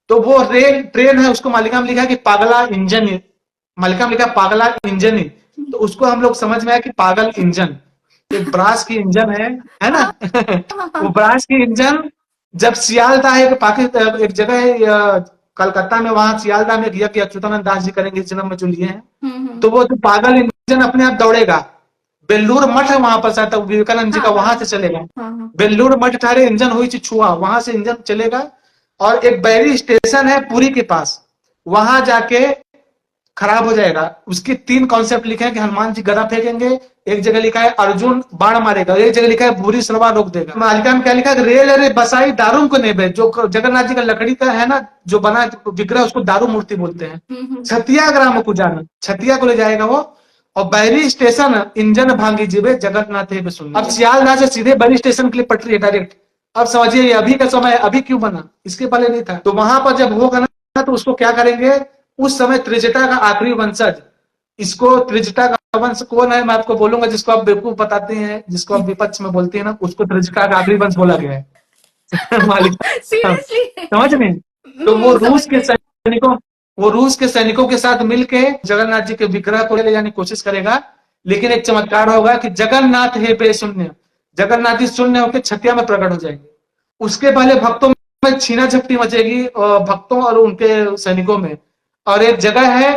तो वो रेल ट्रेन है, उसको मालिका में लिखा कि पागला इंजन है। मालिका में लिखा पागला इंजन ही, तो उसको हम लोग समझ में आया कि पागल इंजन एक ब्रास की इंजन है ना वो ब्रास की इंजन जब सियालता है, पाकिस्तान एक जगह है कलकत्ता में वहां सियालदा में एक यज्ञ अच्युतानंद दास जी करेंगे इस जन्म में जो लिए हैं, हम्म। तो वो जो पागल इंजन अपने आप दौड़ेगा, बेल्लूर मठ है वहां पर शायद विवेकानंद जी का, हाँ वहां हाँ से चलेगा। हाँ। बेल्लूर मठ ठारे इंजन हुई थी छुआ, वहां से इंजन चलेगा और एक बैरी स्टेशन है पुरी के पास, वहां जाके खराब हो जाएगा। उसके 3 कॉन्सेप्ट लिखे हैं कि हनुमान जी गदा फेंकेंगे, एक जगह लिखा है अर्जुन बाण मारेगा, एक जगह लिखा है भूरी सलवार रोक देगा। मालिका में क्या लिखा है, रेल रे बसाई दारुम को नेबे, जो जगन्नाथ जी का लकड़ी का है ना जो बना विग्रह, उसको दारू मूर्ति बोलते हैं। छतिया ग्राम को जाना, छतिया को ले जाएगा वो, और बैरी स्टेशन इंजन भांगी जीवे जगन्नाथ है सुन। अब सियालदह से सीधे बैरी स्टेशन के लिए पटरी है डायरेक्ट। अब समझिए ये अभी का समय है, अभी क्यों बना, इसके पहले नहीं था। तो वहां पर जब होगा ना तो उसको क्या करेंगे, उस समय त्रिजटा का आखिरी वंशज, इसको त्रिजटा का वंश कौन है मैं आपको बोलूंगा, जिसको आप बेवकूफ बताते हैं, जिसको आप विपक्ष में बोलते हैं ना, उसको त्रिजटा का आखिरी वंश बोला गया है। मालिक सीरियसली। समझ में। तो वो समझ रूस के गई। सैनिकों वो रूस के सैनिकों के साथ मिलके जगन्नाथ जी के विग्रह को ले जाने की कोशिश करेगा, लेकिन एक चमत्कार होगा कि जगन्नाथ हे बे शून्य, जगन्नाथ जी शून्य होकर छतिया में प्रकट हो जाएंगे। उसके पहले भक्तों में छीना झपटी मचेगी, भक्तों और उनके सैनिकों में। और एक जगह है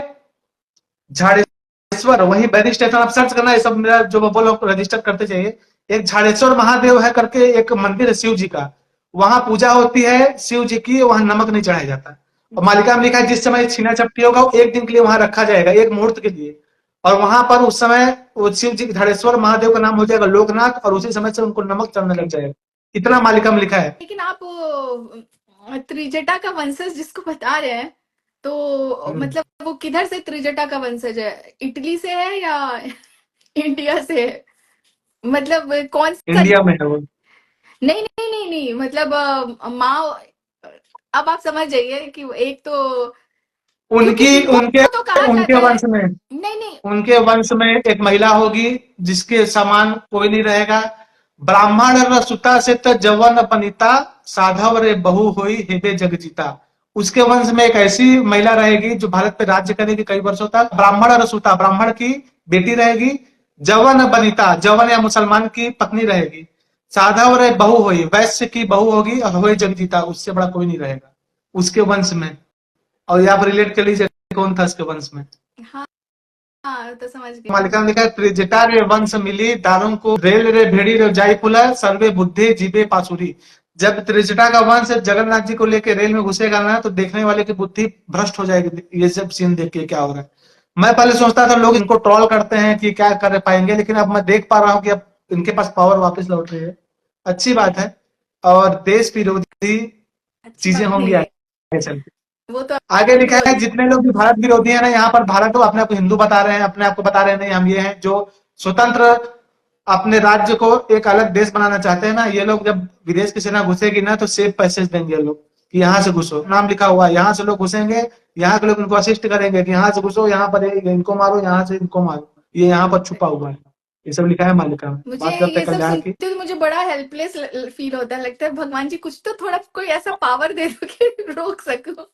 झाड़ेश्वर, वही बैरी स्टेशन, आप सर्च करना, ये सब मेरा जो मैं बोल रहा हूँ रजिस्टर करते जाइए। एक झाड़ेश्वर महादेव है करके एक मंदिर है शिव जी का, वहां पूजा होती है शिव जी की, वहां नमक नहीं चढ़ाया जाता। और मालिका में लिखा है जिस समय छीना झपटी होगा वो एक दिन के लिए वहां रखा जाएगा, एक मुहूर्त के लिए, और वहां पर उस समय वो शिव जी झाड़ेश्वर महादेव का नाम हो जाएगा लोकनाथ, और उसी समय से उनको नमक चढ़ने लग जाएगा। इतना मालिका में लिखा है। लेकिन आप त्रिजटा का वंशज जिसको बता रहे हैं, तो मतलब वो किधर से त्रिजटा का वंशज है, इटली से है या इंडिया से है? मतलब कौन सा? इंडिया में है वो। नहीं नहीं नहीं नहीं, मतलब माँ, अब आप समझ जाइए कि एक तो, क्योंकि उनकी इनको उनके तो कहा उनके जाता है। वंश में नहीं नहीं। उनके वंश में एक महिला होगी जिसके समान कोई नहीं रहेगा। ब्राह्मण रसुता से त जवन पनिता, साधव रे बहु हुई हेबे जग जीता। उसके वंश में एक ऐसी महिला रहेगी जो भारत पे राज्य करेगी कई वर्षों तक। ब्राह्मण रसुता, ब्राह्मण की बेटी रहेगी। जवन बनिता, जवन या मुसलमान की पत्नी रहेगी। साधव रे बहु हुई, वैश्य की बहु होगी, और हुए जग जीता, उससे बड़ा कोई नहीं रहेगा उसके वंश में। और आप रिलेट कर लीजिए कौन था उसके वंश में। हाँ हाँ, तो समझ गई। मालिका ने लिखा है त्रिजटा रे वंश मिली दारुम को, रेल रे भेड़ी रे जाई फुला, सर्वे बुद्धि जीवे पासुरी। जब त्रिजटा का वंश जगन्नाथ जी को लेकर रेल में घुसेगा ना तो देखने वाले की बुद्धि भ्रष्ट हो जाएगी, ये सब सीन देख के क्या हो रहा है। मैं पहले सोचता था लोग इनको ट्रोल करते हैं कि क्या कर पाएंगे, लेकिन अब मैं देख पा रहा हूँ कि अब इनके पास पावर वापस लौट रही है। अच्छी बात है। और देश विरोधी अच्छी चीजें बात होंगी नहीं है आगे चल के। वो तो। आगे लिखा है जितने लोग भी भारत विरोधी है ना, यहाँ पर भारत को अपने आप को हिंदू बता रहे हैं, अपने आप को बता रहे हैं नहीं हम ये हैं जो स्वतंत्र अपने राज्य को एक अलग देश बनाना चाहते हैं ना, ये लोग जब विदेश की सेना घुसेगी ना तो सेफ पैसेज देंगे लोग कि यहाँ से घुसो, नाम लिखा हुआ है, यहाँ से लोग घुसेंगे, यहाँ के लोग इनको असिस्ट करेंगे कि यहाँ से घुसो, यहाँ पर इनको मारो, यहाँ से इनको मारो, ये यहाँ पर छुपा हुआ है। ये सब लिखा है मालिका में। मुझे बात करते ये सब कल्याण की। सुनते हुए मुझे बड़ा हेल्पलेस फील होता है, लगता है भगवान जी कुछ तो थोड़ा कोई ऐसा पावर दे दो कि रोक सको।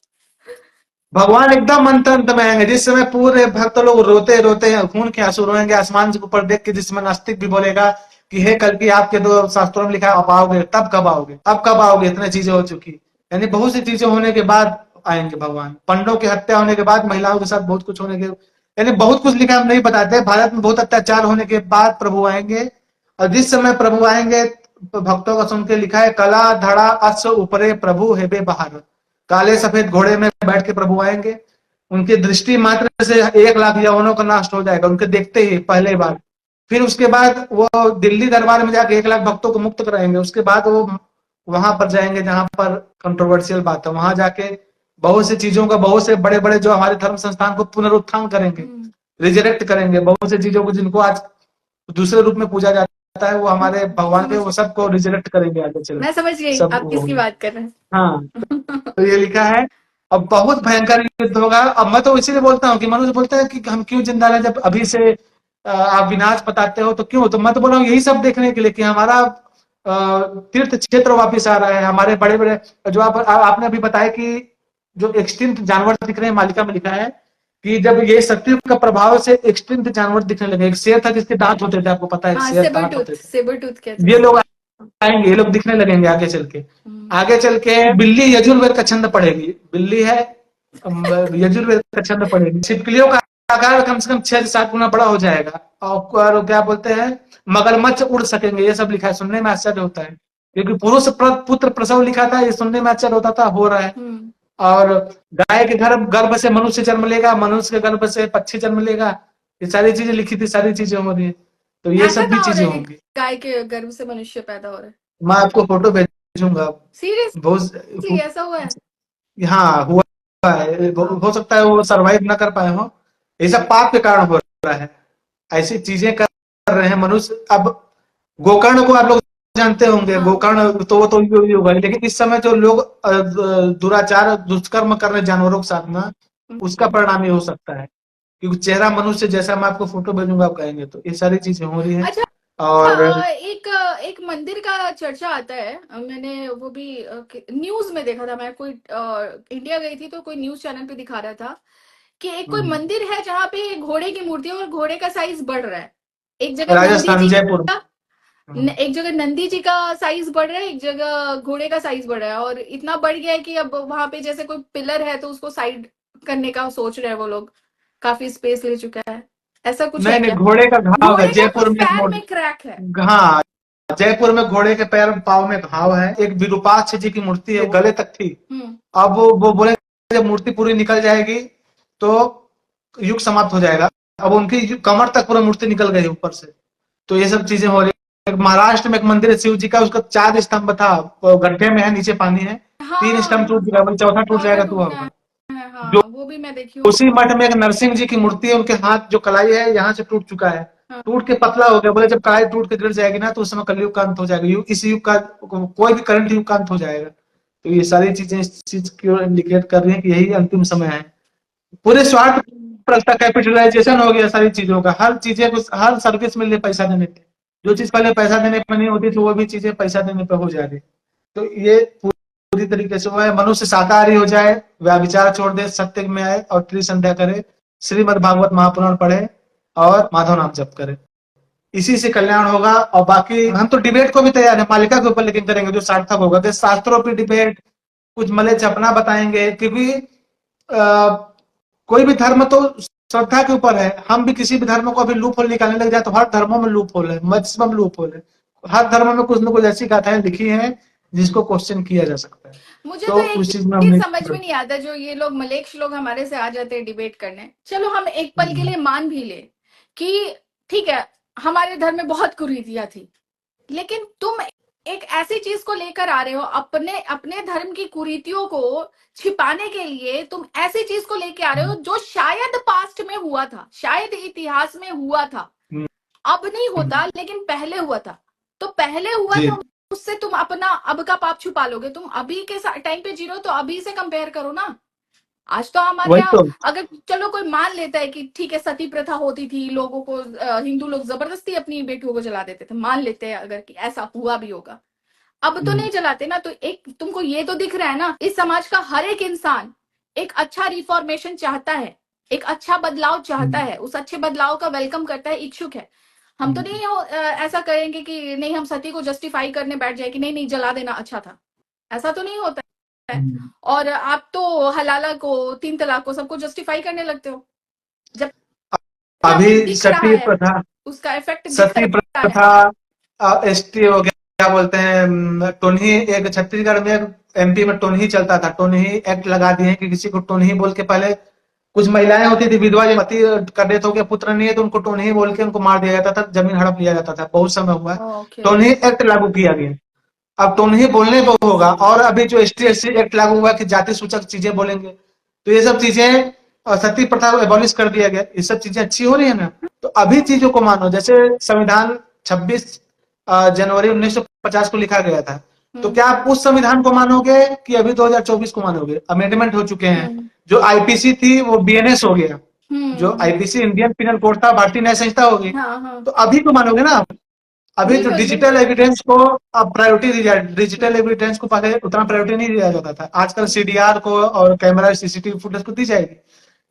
भगवान एकदम अंत में आएंगे जिस समय पूरे भक्त लोग रोते रोते हैं, खून के आंसू रोएंगे आसमान के ऊपर देख के, जिस समय नास्तिक भी बोलेगा कि हे कल की आपके 2 शास्त्रों में लिखा आप आओगे, तब कब आओगे, अब कब आओगे, इतनी चीजें हो चुकी। यानी बहुत सी चीजें होने के बाद आएंगे भगवान। पंडों की हत्या होने के बाद, महिलाओं के साथ बहुत कुछ होने के, यानी बहुत कुछ लिखा हम नहीं बताते। भारत में बहुत अत्याचार होने के बाद प्रभु आएंगे, और जिस समय प्रभु आएंगे भक्तों का सुन के लिखा है कला धड़ा अश्व उपरे प्रभु हेबे बहार। काले सफेद घोड़े में बैठ के प्रभु आएंगे, उनकी दृष्टि मात्र से 1 लाख यवनों का नाश हो जाएगा उनके देखते ही पहले बार। फिर उसके बाद वो दिल्ली दरबार में जाके 1 लाख भक्तों को मुक्त कराएंगे। उसके बाद वो वहां पर जाएंगे जहां पर कंट्रोवर्शियल बात है, वहां जाके बहुत सी चीजों का, बहुत से बड़े बड़े जो हमारे धर्म संस्थान को पुनरुत्थान करेंगे, रिजरेक्ट करेंगे। बहुत सी चीजों को जिनको आज दूसरे रूप में पूजा जाता है, वो हमारे भगवान के, वो सबको रिजरेक्ट करेंगे आगे चल। मैं समझ गई सब आप किसकी बात कर रहे हैं। हाँ। तो ये लिखा है अब बहुत भयंकर युद्ध होगा। अब मैं तो इसीलिए बोलता हूँ कि मनुष्य बोलता है कि हम क्यों जिंदा रहे जब अभी से आप विनाश बताते हो, तो क्यों, तो मैं तो बोल रहा हूँ यही सब देखने के लिए कि हमारा तीर्थ क्षेत्र वापिस आ रहा है। हमारे बड़े बड़े जो आपने अभी बताया कि जो एक्सटिंक्ट जानवर दिख रहे हैं, मालिका में लिखा है कि जब ये सत्युग का प्रभाव से एक्सटिंक्ट जानवर दिखने लगे। एक शेर था जिसके दांत होते थे, आपको पता है, हाँ, शेर दांत होते थे। सेबर टूथ कहते ये लोग आएंगे, ये लोग दिखने लगेंगे आगे चल के। आगे चल के बिल्ली यजुर्वेद का छंद पढ़ेगी। बिल्ली है यजुर्वेद का छंद पढ़ेंगे, छिपकलियों का आकार कम से कम 6 से 7 गुना बड़ा हो जाएगा, और क्या बोलते हैं, मगरमच्छ उड़ सकेंगे, ये सब लिखा है। सुनने में आश्चर्य होता है, क्योंकि पुरुष पुत्र प्रसव लिखा था, ये सुनने में आश्चर्य होता था, हो रहा है। और गाय के गर्भ से मनुष्य जन्म लेगा, मनुष्य के गर्भ से पक्षी जन्म लेगा, ये सारी चीजें लिखी थी, सारी चीजें हो रही है, तो ये ऐसा सब भी कहाँ हो चीजें रहा है कि होंगी। गाय के गर्भ से मनुष्य पैदा हो रहा है? मैं आपको फोटो भेजूंगा। सीरियसली बहुत, ऐसा हुआ है? हाँ हुआ है, हो सकता है वो सरवाइव ना कर पाए हो, ये सब पाप के कारण हो रहा है, ऐसी चीजें कर रहे हैं मनुष्य। अब गोकर्ण को आप लोग जानते होंगे, हाँ। गोकर्ण तो वो तो ही होगा, लेकिन इस समय जो लोग दुराचार दुष्कर्म कर रहे जानवरों के साथ में, उसका परिणाम ये हो सकता है, क्योंकि चेहरा मनुष्य जैसा, मैं आपको फोटो भेजूंगा, आप कहेंगे, तो ये सारी चीजें हो रही है। अच्छा, और एक एक मंदिर का चर्चा आता है, मैंने वो भी न्यूज में देखा था, मैं कोई इंडिया गई थी तो कोई न्यूज चैनल पे दिखा रहा था कि एक कोई मंदिर है जहाँ पे घोड़े की मूर्ति है और घोड़े का साइज बढ़ रहा है। एक जगह नंदी राजस्थान जी जयपुर, का एक जगह नंदी जी का साइज बढ़ रहा है, एक जगह घोड़े का साइज बढ़ रहा है, और इतना बढ़ गया है कि अब वहां पे जैसे कोई पिलर है तो उसको साइड करने का सोच रहे हैं वो लोग, काफी स्पेस ले चुका है। ऐसा कुछ है नहीं नहीं, क्या? घोड़े का घाव है घोड़े का तो जयपुर में, एक पैर में क्रैक है। हाँ, जयपुर में घोड़े के पैर पाव में घाव है, एक विरूपाक्ष जी की मूर्ति है, गले तक थी। अब वो बोले जब मूर्ति पूरी निकल जाएगी तो युग समाप्त हो जाएगा, अब उनकी कमर तक पूरा मूर्ति निकल गई ऊपर से, तो ये सब चीजें हो रही है। महाराष्ट्र में एक मंदिर है शिव जी का, उसका 4 स्तंभ था, गड्ढे में है, नीचे पानी है, 3 हाँ, स्तंभ टूट गया, वही चौथा टूट चौथा जाएगा तो टूट गया होगा। है, जो हाँ वो भी मैं देखी हूँ। उसी मठ में एक नरसिंह जी की मूर्ति है, उनके हाथ जो कलाई है यहाँ से टूट चुका है, हाँ। टूट के पतला हो गया, बोले जब कलाई टूट के गिर जाएगी ना तो उस समय कलयुग का अंत हो जाएगा, इस युग का कोई भी करंट युग का अंत हो जाएगा। तो ये सारी चीजें इस चीज की ओर इंडिकेट कर रही है कि यही अंतिम समय है। पूरे स्वार्थ प्रथा कैपिटलाइजेशन हो गया सारी चीजों का, हर चीजें को, हर सर्विस मिल रही पैसा देने पे, जो चीज पहले पैसा देने पे नहीं होती थी वो भी चीजें पैसा देने पे हो जा रही। तो ये पूरी तरीके से हुआ है, मनुष्य शाकाहारी हो जाए, व्यभिचार छोड़ दे, सत्य में आए और त्रिसंध्या करे, श्रीमद् भागवत महापुराण पढ़े और माधव नाम जप करे, इसी से कल्याण होगा। और बाकी हम तो डिबेट को भी तैयार है मालिका के ऊपर, लेकिन करेंगे जो सार्थक होगा, तो शास्त्रों पर डिबेट, कुछ मले चपना बताएंगे, क्योंकि कोई भी धर्म तो श्रद्धा के ऊपर है, हम भी किसी भी धर्म को अभी लूप होल निकालने लग जाए तो हर धर्मों में लूप होल है, मैक्सिमम लूप होल है, हर धर्म में कुछ न कुछ ऐसी गाथाएं लिखी हैं जिसको क्वेश्चन किया जा सकता है। मुझे तो तो एक उस चीज में हम चीज समझ में नहीं, नहीं आता, जो ये लोग मलेक्ष लोग हमारे से आ जाते हैं डिबेट करने, चलो हम एक पल के लिए मान भी ले कि ठीक है हमारे धर्म में बहुत कुरीतियां थी, लेकिन तुम एक ऐसी चीज को लेकर आ रहे हो, अपने अपने धर्म की कुरीतियों को छिपाने के लिए तुम ऐसी चीज को लेके आ रहे हो जो शायद पास्ट में हुआ था, शायद इतिहास में हुआ था, अब नहीं होता लेकिन पहले हुआ था। तो पहले हुआ जी, था, उससे तुम अपना अब का पाप छुपा लोगे? तुम अभी के टाइम पे जी रहे हो तो अभी से कंपेयर करो ना। आज तो हमारे वही यहाँ तो। अगर चलो कोई मान लेता है कि ठीक है सती प्रथा होती थी, लोगों को हिंदू लोग जबरदस्ती अपनी बेटियों को जला देते थे, मान लेते हैं अगर कि ऐसा हुआ भी होगा, अब तो नहीं जलाते ना। तो एक तुमको ये तो दिख रहा है ना, इस समाज का हर एक इंसान एक अच्छा रिफॉर्मेशन चाहता है, एक अच्छा बदलाव चाहता है, उस अच्छे बदलाव का वेलकम करता है, इच्छुक है। हम तो नहीं ऐसा करेंगे कि नहीं, हम सती को जस्टिफाई करने बैठ जाए कि नहीं नहीं जला देना अच्छा था, ऐसा तो नहीं होता है। और आप तो हलाला को, 3 तलाक को, सबको जस्टिफाई करने लगते हो, जब आपको अभी दिख रहा सती है, प्रथा, उसका इफेक्ट दिख सती रहा है। प्रथा, एसटी हो गया, क्या बोलते हैं, टोनही, एक छत्तीसगढ़ में, एमपी में टोनही चलता था, टोनही एक्ट लगा दिए कि किसी को टोनही बोल के, पहले कुछ महिलाएं होती थी विधवा, जो पति का डेथ हो गया, पुत्र नहीं है, तो उनको टोनही बोल के उनको मार दिया जाता था, जमीन हड़प लिया जाता था, बहुत समय हुआ है। टोनही एक्ट लागू किया गया, अब टोनही बोलने पर होगा। और अभी जो एसटी एससी एक्ट लागू हुआ कि जाति सूचक चीजें बोलेंगे, तो ये सब चीजें, सती प्रथा को एबॉलिश कर दिया गया, ये सब चीजें अच्छी हो रही है ना। तो अभी चीजों को मानो, जैसे संविधान 26 जनवरी 1950 को लिखा गया था, तो क्या आप उस संविधान को मानोगे कि अभी 2024 को मानोगे? अमेंडमेंट हो चुके हैं, जो आईपीसी थी वो बीएनएस हो गया, जो आईपीसी इंडियन पिनल कोड था भारतीय न्याय संहिता होगी, तो अभी तो मानोगे ना। अभी तो डिजिटल एविडेंस को अब प्रायोरिटी दी जाए, डिजिटल एविडेंस को पहले उतना प्रायोरिटी नहीं दिया जाता था, आजकल सीडीआर को और कैमरा सीसीटीवी फुटेज को दी जाएगी।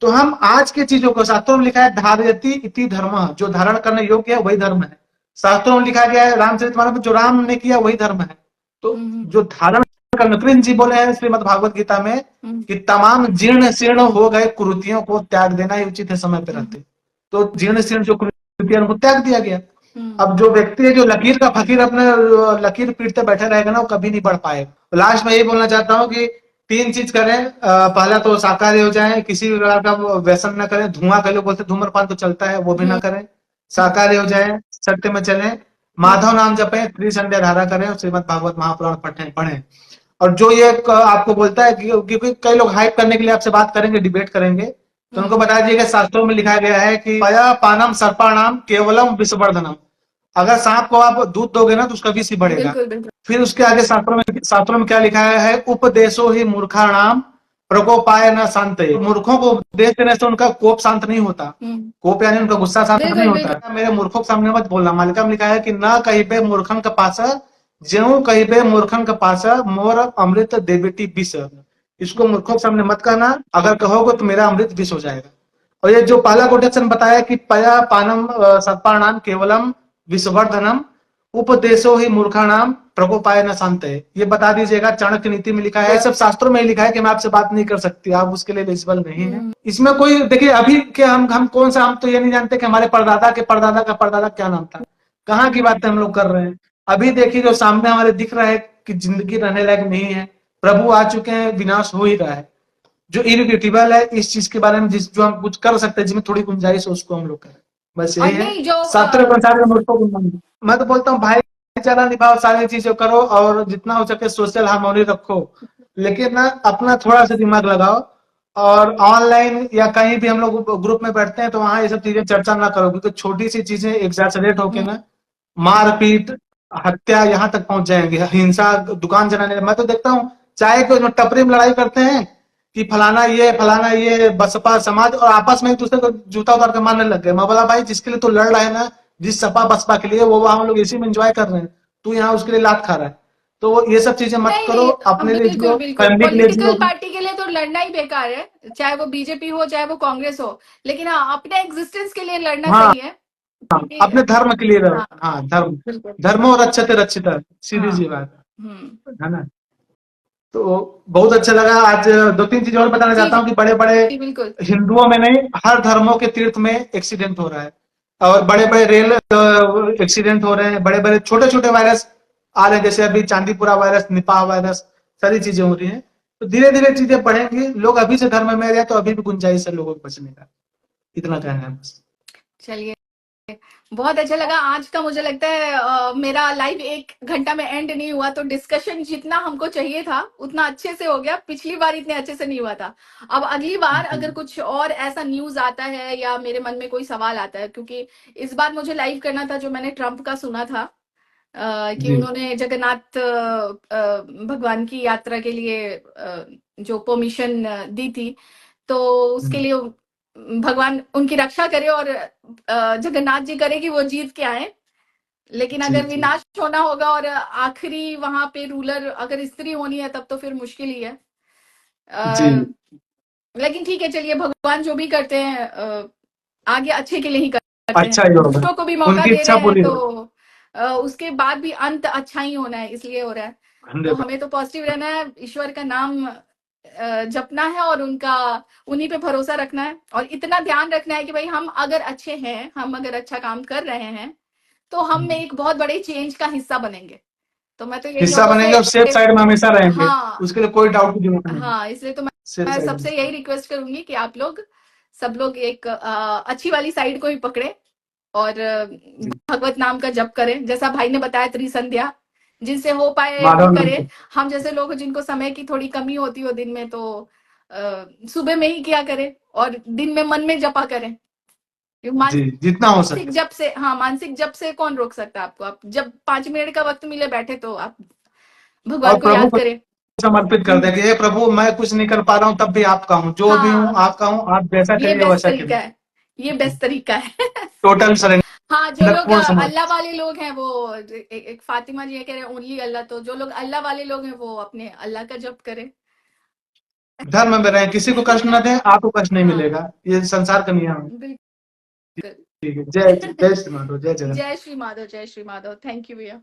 तो हम आज के चीजों को, शास्त्रों में लिखा है धारयति इति धर्म, जो धारण करने योग्य है वही धर्म है। शास्त्रों में लिखा गया है रामचरितमानस में जो राम ने किया वही धर्म है। तो जो धारण करना। कृष्ण जी बोले हैं श्रीमद् भागवत गीता में कि तमाम जीर्ण शीर्ण हो गए कुरीतियों को त्याग देना ही उचित है समय पर रहते। तो जीर्ण शीर्ण जो कुरीतियां उनको त्याग दिया गया। अब जो व्यक्ति है जो लकीर का फकीर अपने लकीर पीटते बैठे रहेगा ना, वो कभी नहीं बढ़ पाएगा। लास्ट में यही बोलना चाहता हूँ कि 3 चीज करें। पहला तो शाकाहारी हो जाए, किसी भी प्रकार का व्यसन न करें, धुआं के लोग बोलते धूम्रपान तो चलता है वो भी ना करें, शाकाहारी हो जाए, सत्य में चलें, माधव नाम जपें, त्रिसंध्या धारा करें और श्रीमद् भागवत महापुराण पढ़ें। और जो ये आपको बोलता है क्योंकि कई लोग हाइप करने के लिए आपसे बात करेंगे, डिबेट करेंगे, तो उनको बता दीजिएगा शास्त्रों में लिखा गया है कि पया पानम सर्पाणाम केवलम विषवर्धनम। अगर सांप को आप दूध दोगे ना तो उसका विष ही बढ़ेगा। बिल्कुल बिल्कुल। फिर उसके आगे शास्त्रों में क्या लिखा है, उपदेशो ही मूर्खाणाम प्रकोपाय न शांत। मूर्खों को उपदेश देने से उनका कोप शांत नहीं होता। कोप यानी उनका गुस्सा शांत नहीं होता। मेरे मूर्खों के सामने मत बोलना। मालिका में लिखा है कि न कहिबे मूर्खन का पास ज्यों कहिबे मूर्खन का पास मोर अमृत देवेटी विष। इसको मूर्खों के सामने मत कहना, अगर कहोगे तो मेरा अमृत विष हो जाएगा। और ये जो पहला कोटेशन बताया कि पया पानम सर्पाणाम केवलम विषवर्धनम उपदेशो ही मूर्खाणाम प्रकोपाय न शांत, ये बता दीजिएगा। चाणक्य नीति में लिखा है, सब शास्त्रों में ही लिखा है कि मैं आपसे बात नहीं कर सकती, आप उसके लिए एलिजिबल नहीं है। इसमें कोई देखिए अभी के हम कौन सा, हम तो ये नहीं जानते कि हमारे परदादा के परदादा का परदादा क्या नाम था, कहाँ की बातें हम लोग कर रहे हैं। अभी देखिए जो सामने हमारे दिख रहा है कि जिंदगी रहने लायक नहीं है, प्रभु आ चुके हैं, विनाश हो ही रहा है। जो इरिवर्सिबल है इस चीज के बारे में जो हम कुछ कर सकते हैं, जिसमें थोड़ी गुंजाइश है उसको हम लोग करें, बस यही है। मैं तो बोलता हूँ भाईचारा निभाओ, सारी चीजें करो और जितना हो सके सोशल हार्मोनी रखो, लेकिन ना अपना थोड़ा सा दिमाग लगाओ। और ऑनलाइन या कहीं भी हम लोग ग्रुप में बैठते हैं तो वहां ये सब चीजें चर्चा ना करो, क्योंकि छोटी सी चीजें एग्जैजरेट होके ना मारपीट हत्या यहाँ तक पहुंच जाएंगे, हिंसा, दुकान जलाने। मैं तो देखता हूँ चाय को टपरी में लड़ाई करते हैं कि फलाना ये बसपा समाज, और आपस में एक दूसरे को जूता उतार के मारने लग गए। मैं बोला भाई जिसके लिए तू लड़ रहा है ना, जिस सपा बसपा के लिए, वो हम लोग इसी में एंजॉय कर रहे हैं, तू यहाँ उसके लिए लात खा रहा है। तो ये सब चीजें मत करो, अपने लिए जियो, फैमिली के लिए जियो। पॉलिटिकल पार्टी के लिए तो लड़ना ही बेकार है, चाहे वो बीजेपी हो चाहे वो कांग्रेस हो, लेकिन हाँ अपने एग्जिस्टेंस के लिए लड़ना सही है। अपने धर्म के लिए रहो। हाँ धर्म और रक्षते रक्षिता, सीधी सी बात है ना। तो बहुत अच्छा लगा। आज 2-3 चीज और बताना चाहता हूँ कि बड़े बड़े हिंदुओं में नहीं, हर धर्मों के तीर्थ में एक्सीडेंट हो रहा है, और बड़े बड़े रेल एक्सीडेंट हो रहे हैं, बड़े बड़े छोटे छोटे वायरस आ रहे हैं, जैसे अभी चांदीपुरा वायरस, निपाह वायरस, सारी चीजें हो रही हैं। तो धीरे धीरे चीजें बढ़ेंगी, लोग अभी से धर्म में रहे तो अभी भी गुंजाइश है लोगों को बचने का। इतना कहना है बस। चलिए बहुत अच्छा लगा आज का। मुझे लगता है मेरा लाइव 1 घंटा में एंड नहीं हुआ, तो डिस्कशन जितना हमको चाहिए था उतना अच्छे से हो गया। पिछली बार इतने अच्छे से नहीं हुआ था। अब अगली बार अगर कुछ और ऐसा न्यूज आता है या मेरे मन में कोई सवाल आता है, क्योंकि इस बार मुझे लाइव करना था जो मैंने ट्रम्प का सुना था कि उन्होंने जगन्नाथ भगवान की यात्रा के लिए जो परमिशन दी थी, तो उसके लिए भगवान उनकी रक्षा करे और जगन्नाथ जी करे कि वो जीत के आए। लेकिन अगर विनाश होना होगा और आखिरी वहां पे रूलर अगर स्त्री होनी है तब तो फिर मुश्किल ही है। लेकिन ठीक है, चलिए भगवान जो भी करते हैं आगे अच्छे के लिए ही करते हैं। दुष्टों को भी मौका दे रहे हैं तो उसके बाद भी अंत अच्छा ही होना है, इसलिए हो रहा है। तो हमें तो पॉजिटिव रहना है, ईश्वर का नाम जपना है और उन्हीं पे भरोसा रखना है, और इतना ध्यान रखना है कि भाई हम अगर अच्छे हैं, हम अगर अच्छा काम कर रहे हैं तो हम एक बहुत बड़े चेंज का हिस्सा बनेंगे। तो मैं तो हिस्सा बनेंगे और सेफ साइड में हमेशा रहेंगे। हाँ, उसके लिए कोई डाउट की जरूरत नहीं। हाँ, इसलिए तो मैं सबसे यही रिक्वेस्ट करूंगी कि आप लोग सब लोग एक अच्छी वाली साइड को ही पकड़े और भगवत नाम का जप करें, जैसा भाई ने बताया त्रिसंध्या, जिनसे हो पाए वो करे। हम जैसे लोग जिनको समय की थोड़ी कमी होती हो दिन में, तो सुबह में ही किया करें और दिन में मन में जपा करें। जितना हो सके जप से, हाँ मानसिक जप से कौन रोक सकता है आपको। आप जब 5 मिनट का वक्त मिले बैठे तो आप भगवान को याद करें, समर्पित कर देंगे। हे प्रभु मैं कुछ नहीं कर पा रहा हूँ तब भी आपका हूँ, जो भी हूँ आपका हूँ, आप जैसा करिए वैसा करिए। ये बेस्ट तरीका है। Total surrender. हाँ, जो लोग अल्लाह वाले लोग हैं वो एक फातिमा जी कह रहे हैं ओनली अल्लाह, तो जो लोग अल्लाह वाले लोग हैं वो अपने अल्लाह का जप करें, धर्म में रहें, किसी को कष्ट न दें, आपको कष्ट नहीं मिलेगा। ये संसार का नियम है। ठीक है, जय श्री माधव, जय जगन्नाथ। जय श्री माधव, जय श्री माधव। थैंक यू भैया।